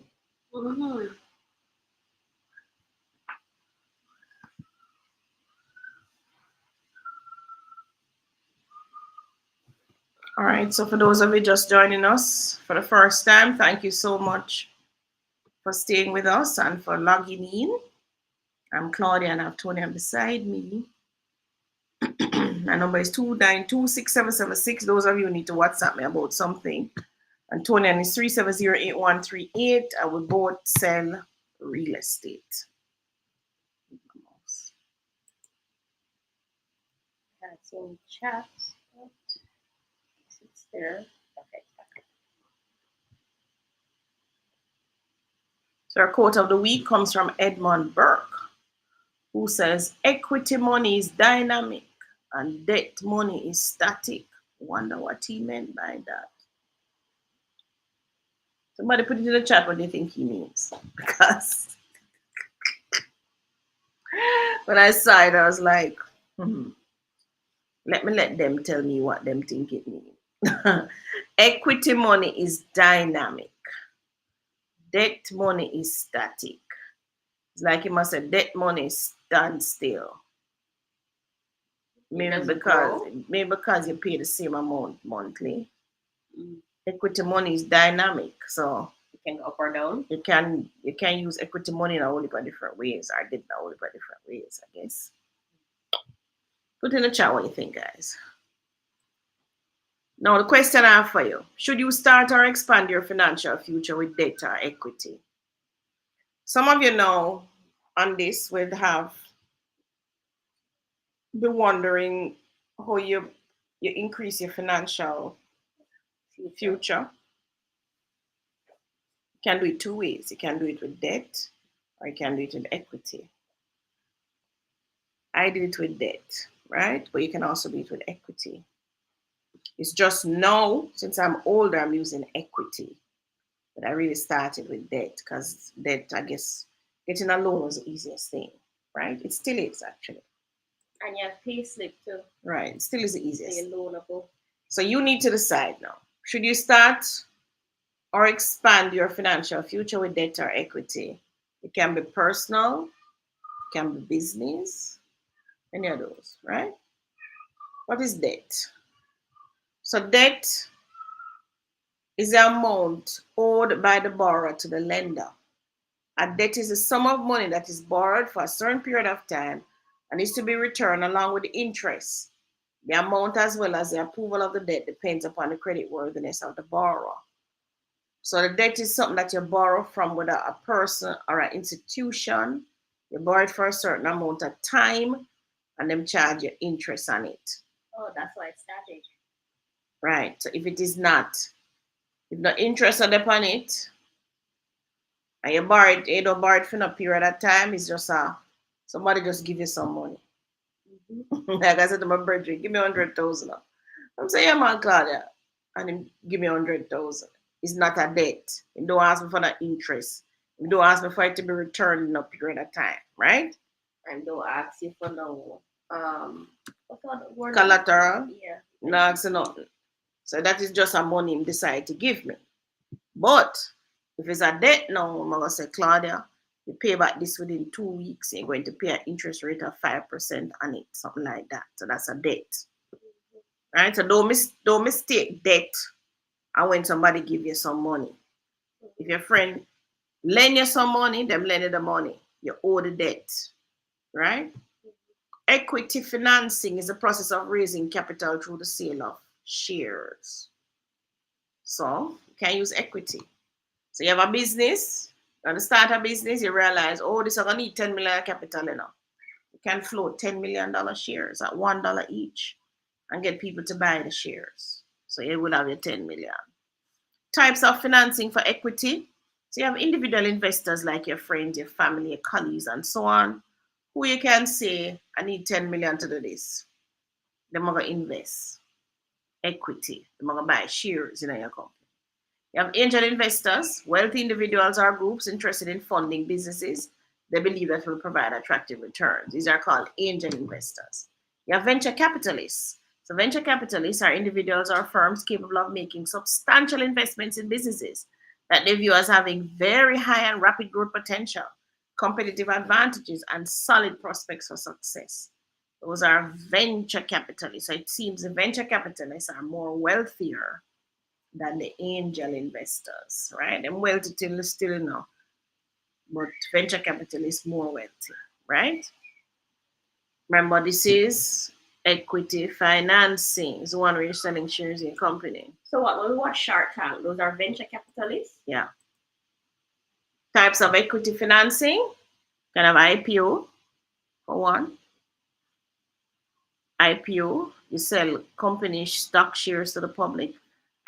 All right, so for those of you just joining us for the first time, thank you so much for staying with us and for logging in. I'm Claudia and I have Tony beside me. My number is 2926776. Those of you who need to WhatsApp me about something. And Tony is 3708138. I will both sell real estate. That's in chat. It's there. Okay. So our quote of the week comes from Edmund Burke, who says, equity money is dynamic and debt money is static. Wonder what he meant by that. Somebody put it in the chat what they think he means. Because when I saw it, I was like, let them tell me what them think it means. Equity money is dynamic. Debt money is static. It's like you must say debt money stand still. Maybe because you pay the same amount monthly. Equity money is dynamic, so it can go up or down. You can use equity money in a whole heap of different ways, or did in a whole heap of different ways, I guess. Put in the chat what you think, guys. Now the question I have for you: should you start or expand your financial future with debt or equity? Some of you know on this will have be wondering how you increase your financial future. You can do it two ways. You can do it with debt or you can do it with equity. I did it with debt, right? But you can also do it with equity. It's just now, since I'm older, I'm using equity. But I really started with debt because debt, I guess, getting a loan was the easiest thing, right? It still is, actually. And you have pay slip too. Right, it still is the easiest. So you're loanable. So you need to decide now. Should you start or expand your financial future with debt or equity? It can be personal, it can be business, any of those, right? What is debt? So debt is the amount owed by the borrower to the lender. A debt is a sum of money that is borrowed for a certain period of time and is to be returned along with the interest. The amount as well as the approval of the debt depends upon the creditworthiness of the borrower. So the debt is something that you borrow from whether a person or an institution. You borrow it for a certain amount of time and them charge you interest on it. Oh, that's why it's static. Right. So if it is not, if the interest are upon it, and you don't borrow it for no period of time, it's just somebody just give you some money. Like I said to my brother, give me 100,000. I'm saying, yeah, man, Claudia, and him give me 100,000. It's not a debt. You don't ask me for that interest. You don't ask me for it to be returned in a period of time, right? And don't ask you for no collateral. Yeah. No ask you nothing. So that is just a money him decide to give me. But if it's a debt now, I'm gonna say, Claudia, You pay back this within 2 weeks. You're going to pay an interest rate of 5% on it, something like that. So that's a debt, right? So don't mistake debt and when somebody give you some money. If your friend lend you some money, them lend you the money. You owe the debt, right? Equity financing is the process of raising capital through the sale of shares. So you can use equity. So you have a business, you want to start a business, you realize, oh, this is going to need 10 million capital enough. You can float $10 million shares at $1 each and get people to buy the shares. So you will have your 10 million. Types of financing for equity. So you have individual investors like your friends, your family, your colleagues, and so on, who you can say, I need 10 million to do this. They're going to invest equity. They're going to buy shares in your company. You have angel investors, wealthy individuals or groups interested in funding businesses they believe that will provide attractive returns. These are called angel investors. You have venture capitalists. So venture capitalists are individuals or firms capable of making substantial investments in businesses that they view as having very high and rapid growth potential, competitive advantages, and solid prospects for success. Those are venture capitalists. So it seems the venture capitalists are more wealthier than the angel investors, right? And wealthy still know, but venture capital is more wealthy, right? Remember, this is equity financing. It's the one where you're selling shares in a company. So what? When we watch Shark Tank, those are venture capitalists? Yeah. Types of equity financing. Kind of IPO for one. IPO, you sell company stock shares to the public.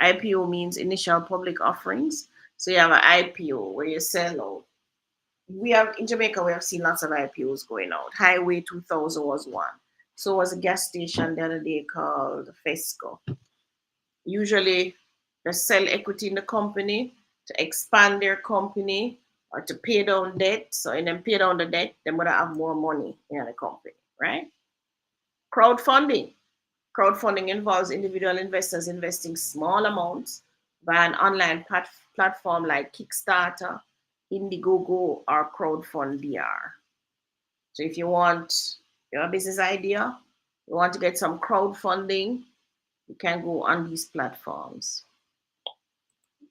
IPO means initial public offerings. So you have an IPO where you sell out. We have in Jamaica, we have seen lots of IPOs going out. Highway 2000 was one. So was a gas station the other day called Fesco. Usually they sell equity in the company to expand their company or to pay down debt. So in them pay down the debt, they would have more money in the company, right? Crowdfunding. Crowdfunding involves individual investors investing small amounts via an online platform like Kickstarter, Indiegogo, or CrowdFundBR. So if you have a business idea, you want to get some crowdfunding, you can go on these platforms.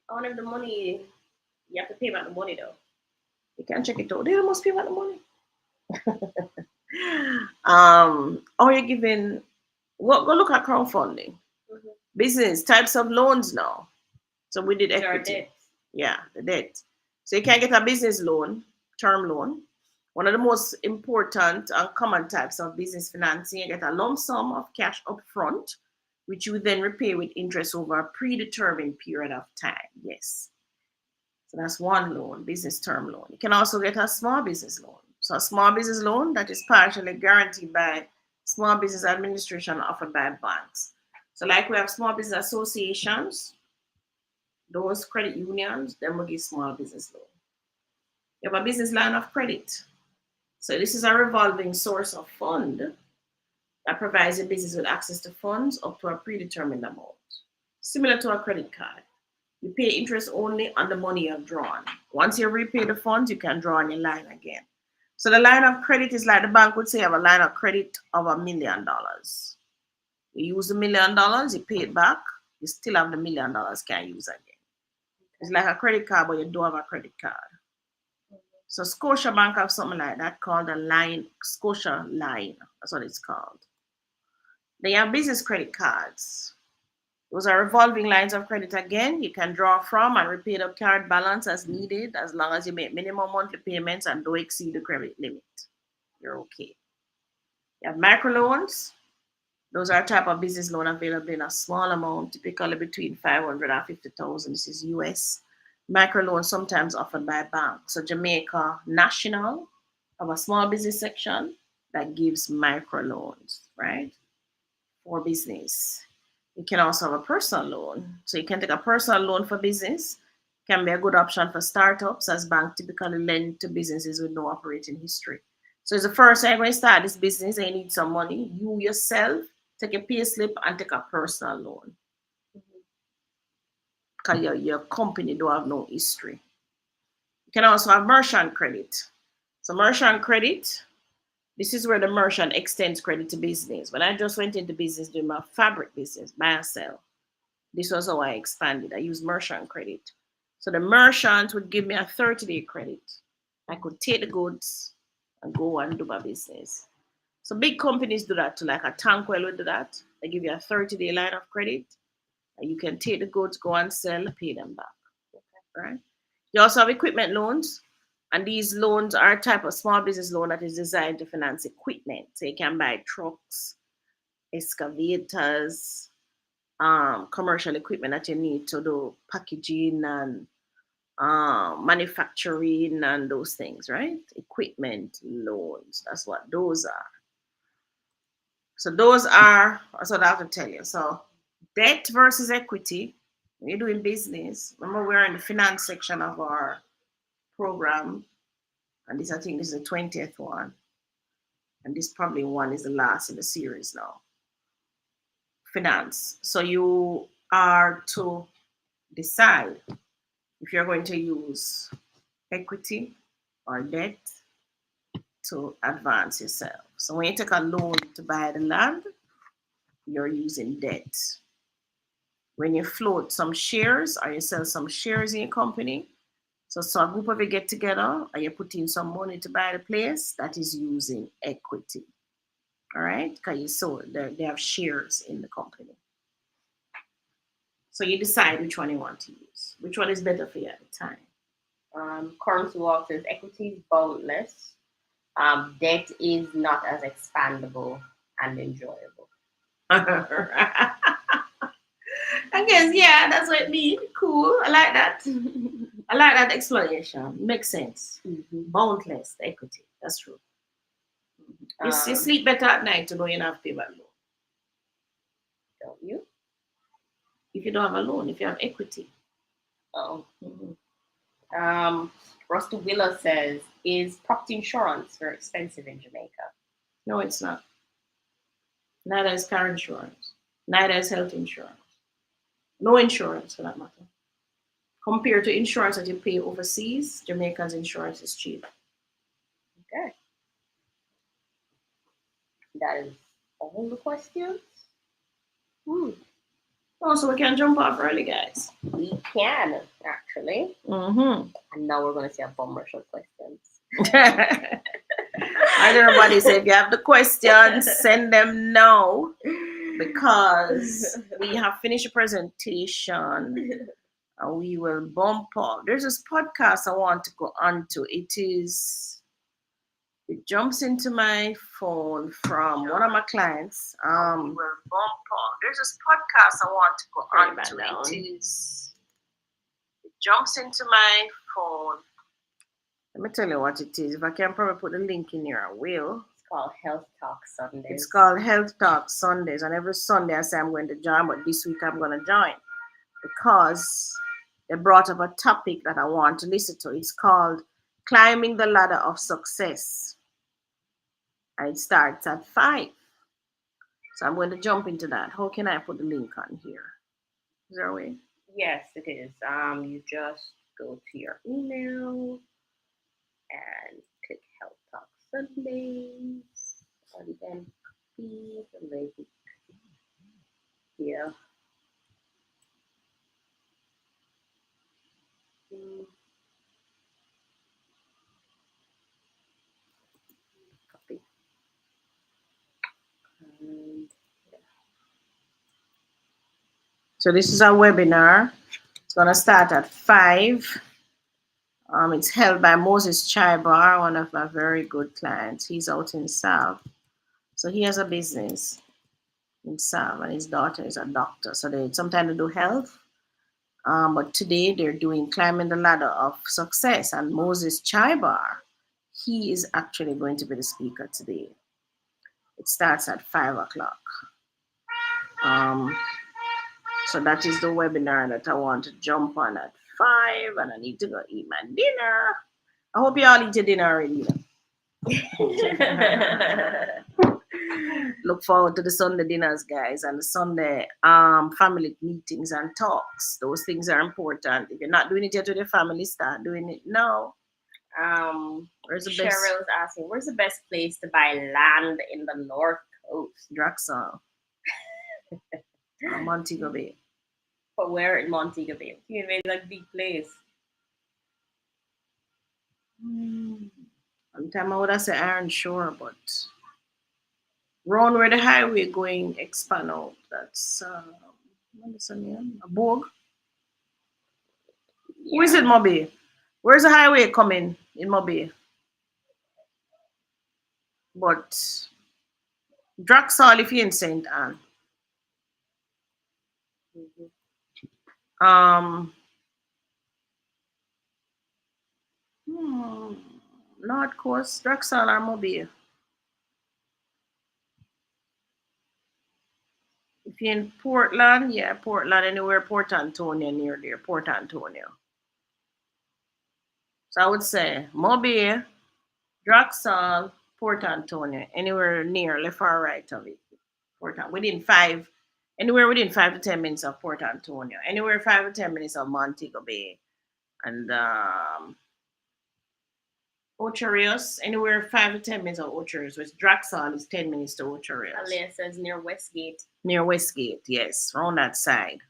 All of the money, you have to pay back the money though. You can check it out. They must pay back the money. Or you're giving, go look at crowdfunding. Mm-hmm. Business, types of loans now. So we did equity. Yeah, the debt. So you can get a business loan, term loan. One of the most important and common types of business financing, you get a lump sum of cash up front, which you then repay with interest over a predetermined period of time. Yes. So that's one loan, business term loan. You can also get a small business loan. So a small business loan that is partially guaranteed by Small Business Administration offered by banks. So like we have small business associations, those credit unions, then we give small business loan. You have a business line of credit. So this is a revolving source of fund that provides a business with access to funds up to a predetermined amount. Similar to a credit card. You pay interest only on the money you've drawn. Once you repay the funds, you can draw on your line again. So the line of credit is like the bank would say you have a line of credit of $1 million. You use $1 million, you pay it back, you still have the $1 million, can't use again. It's like a credit card, but you don't have a credit card. So Scotia Bank have something like that called a line, Scotia line. That's what it's called. They have business credit cards. Those are revolving lines of credit again. You can draw from and repay the card balance as needed, as long as you make minimum monthly payments and don't exceed the credit limit. You're okay. You have microloans. Those are a type of business loan available in a small amount, typically between $500 and $50,000. This is US. Microloans sometimes offered by banks. So Jamaica National have a small business section that gives microloans, right, for business. You can also have a personal loan. So you can take a personal loan for business. Can be a good option for startups, as banks typically lend to businesses with no operating history. So it's the first time when you start this business and you need some money, you yourself take a pay slip and take a personal loan. Because your company don't have no history. You can also have merchant credit. So merchant credit, this is where the merchant extends credit to business. When I just went into business doing my fabric business, buy and sell, this was how I expanded. I used merchant credit. So the merchant would give me a 30-day credit. I could take the goods and go and do my business. So big companies do that too, like a Tankwell would do that. They give you a 30-day line of credit. And you can take the goods, go and sell, pay them back. Right? You also have equipment loans. And these loans are a type of small business loan that is designed to finance equipment. So you can buy trucks, excavators, commercial equipment that you need to do packaging and manufacturing and those things, right? Equipment loans, that's what those are. So those are, that's what I have to tell you. So debt versus equity, when you're doing business, remember we're in the finance section of our program, and this, I think this is the 20th one, and this probably one is the last in the series now. Finance. So you are to decide if you're going to use equity or debt to advance yourself. So when you take a loan to buy the land, you're using debt. When you float some shares or you sell some shares in your company, so a group of you get together and you put in some money to buy the place, that is using equity. All right? Because you sold, they have shares in the company. So you decide which one you want to use. Which one is better for you at the time? Currency Walk says equity is boundless. Debt is not as expandable and enjoyable. I guess, yeah, that's what it means. Cool. I like that. I like that explanation. Makes sense. Boundless equity. That's true. You sleep better at night to know you don't have to pay back loan. Don't you? If you don't have a loan, if you have equity. Oh. Rusty Willow says, is property insurance very expensive in Jamaica? No, it's not. Neither is car insurance. Neither is health insurance. No insurance for that matter. Compared to insurance that you pay overseas, Jamaica's insurance is cheap. Okay. That is all the questions. Oh, so we can jump off early, guys. We can, actually. And now we're going to see our commercial questions. As everybody say, if you have the questions, send them now, because we have finished the presentation and we will bump up. There's this podcast I want to go on to. It jumps into my phone from one of my clients. There's this podcast I want to go on to. It jumps into my phone. Let me tell you what it is. If I can probably put the link in here, I will. It's called Health Talk Sundays. It's called Health Talk Sundays. And every Sunday I say I'm going to join, but this week I'm going to join because they brought up a topic that I want to listen to. It's called Climbing the Ladder of Success. And it starts at 5. So I'm going to jump into that. How can I put the link on here? Is there a way? Yes, it is. You just go to your email and click Health Talk Sundays, and then copy the link here. Copy. So this is our webinar. It's going to start at 5. It's held by Moses Chaibar, one of my very good clients. He's out in South. So he has a business in South, and his daughter is a doctor. So they sometimes do health. But today they're doing Climbing the Ladder of Success. And Moses Chaibar, he is actually going to be the speaker today. It starts at 5 o'clock. So that is the webinar that I want to jump on at 5, and I need to go eat my dinner. I hope you all eat your dinner already. Look forward to the Sunday dinners, guys, and the Sunday family meetings and talks. Those things are important. If you're not doing it yet with your family, start doing it now. Where's the best? Cheryl's asking, where's the best place to buy land in the North Coast? Draxal. Montego Bay. But where in Montego Bay? You made like big place. Sometime I would have said Iron Shore, but round where the highway going expand out. That's what is the name? A Bourg. Yeah. Who is it, Moby? Where's the highway coming in Moby? But Draxal if you're in St. Anne. North Coast, Draxal or Mobile. If you're in Portland, yeah, Portland, anywhere Port Antonio near there, Port Antonio. So I would say Mobile, Draxal, Port Antonio, anywhere near, left or right of it. Anywhere within 5 to 10 minutes of Port Antonio, anywhere 5 to 10 minutes of Montego Bay, and Ocho Rios, anywhere 5 to 10 minutes of Ocho Rios, which Draxal is 10 minutes to Ocho Rios. Alea says near Westgate. Near Westgate, yes, around that side.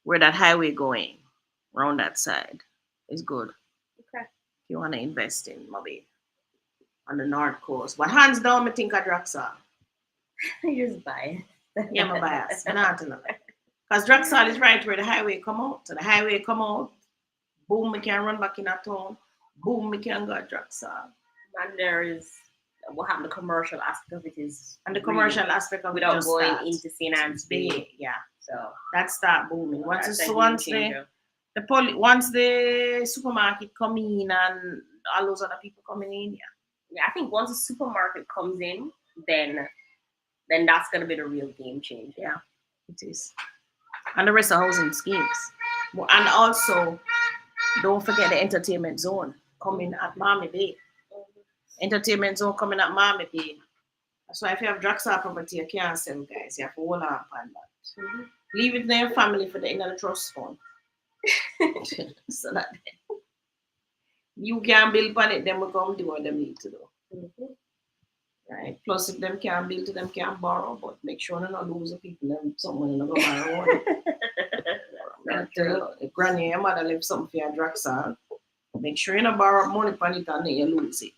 Where that highway going, around that side is good. Okay. If you want to invest in maybe on the North Coast. But hands down, I think of Draxal. You just buy it. Yeah, my bias. Because Draxal is right where the highway come out. So the highway come out, boom, we can run back in a town. Boom, we can go to Draxal. And there is what happened, the commercial aspect of it is, and the commercial aspect of without it just going starts. into St. Anne's Bay. Yeah, So that start booming. Once that's a once game changer. once the supermarket come in and all those other people coming in, Yeah, I think once the supermarket comes in, then that's gonna be the real game changer. Yeah, it is. And the rest of housing schemes. And also, don't forget the entertainment zone coming at Miami Bay. Entertainment zone coming at Miami Bay. That's why if you have Draxal property, you can't sell, guys. You have to hold on upon that. Leave it in your family for the end of the trust fund. So that you can build on it, then we come do what they need to do. Right. Plus, if them can't build, them can't borrow, but make sure they not lose the people and someone in the go borrow. If granny and mother leave something for your Draxal, make sure you don't borrow money from it and then you lose it.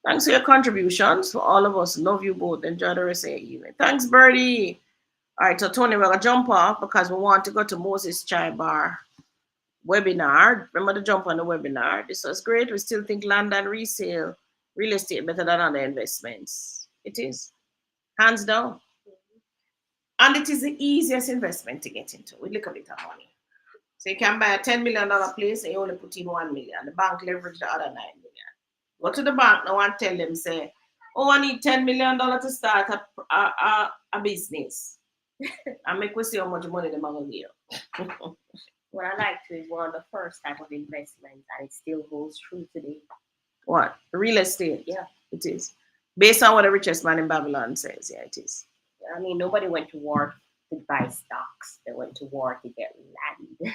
Thanks for your contributions. For all of us, love you both. Enjoy the rest of your evening. Thanks, Birdie. All right, so Tony, we're going to jump off because we want to go to Moses Chai Bar webinar. Remember to jump on the webinar. This was great. We still think land and resale, real estate better than other investments. It is. Hands down. And it is the easiest investment to get into with a little bit of money. So you can buy a $10 million place and you only put in $1 million. The bank leverage the other $9 million. Go to the bank now and tell them, say, oh, I need $10 million to start a business. And make we see how much money they're going to give. What I like to is one of the first type of investments, and it still holds true today. What? Real estate? Yeah. It is. Based on what the richest man in Babylon says, yeah, it is. I mean, nobody went to war to buy stocks. They went to war to get land.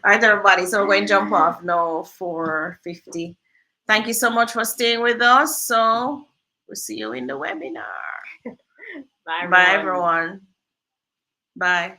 All right, everybody. So we're going to jump off now for 50. Thank you so much for staying with us. So we'll see you in the webinar. Bye, Bye, everyone. Bye.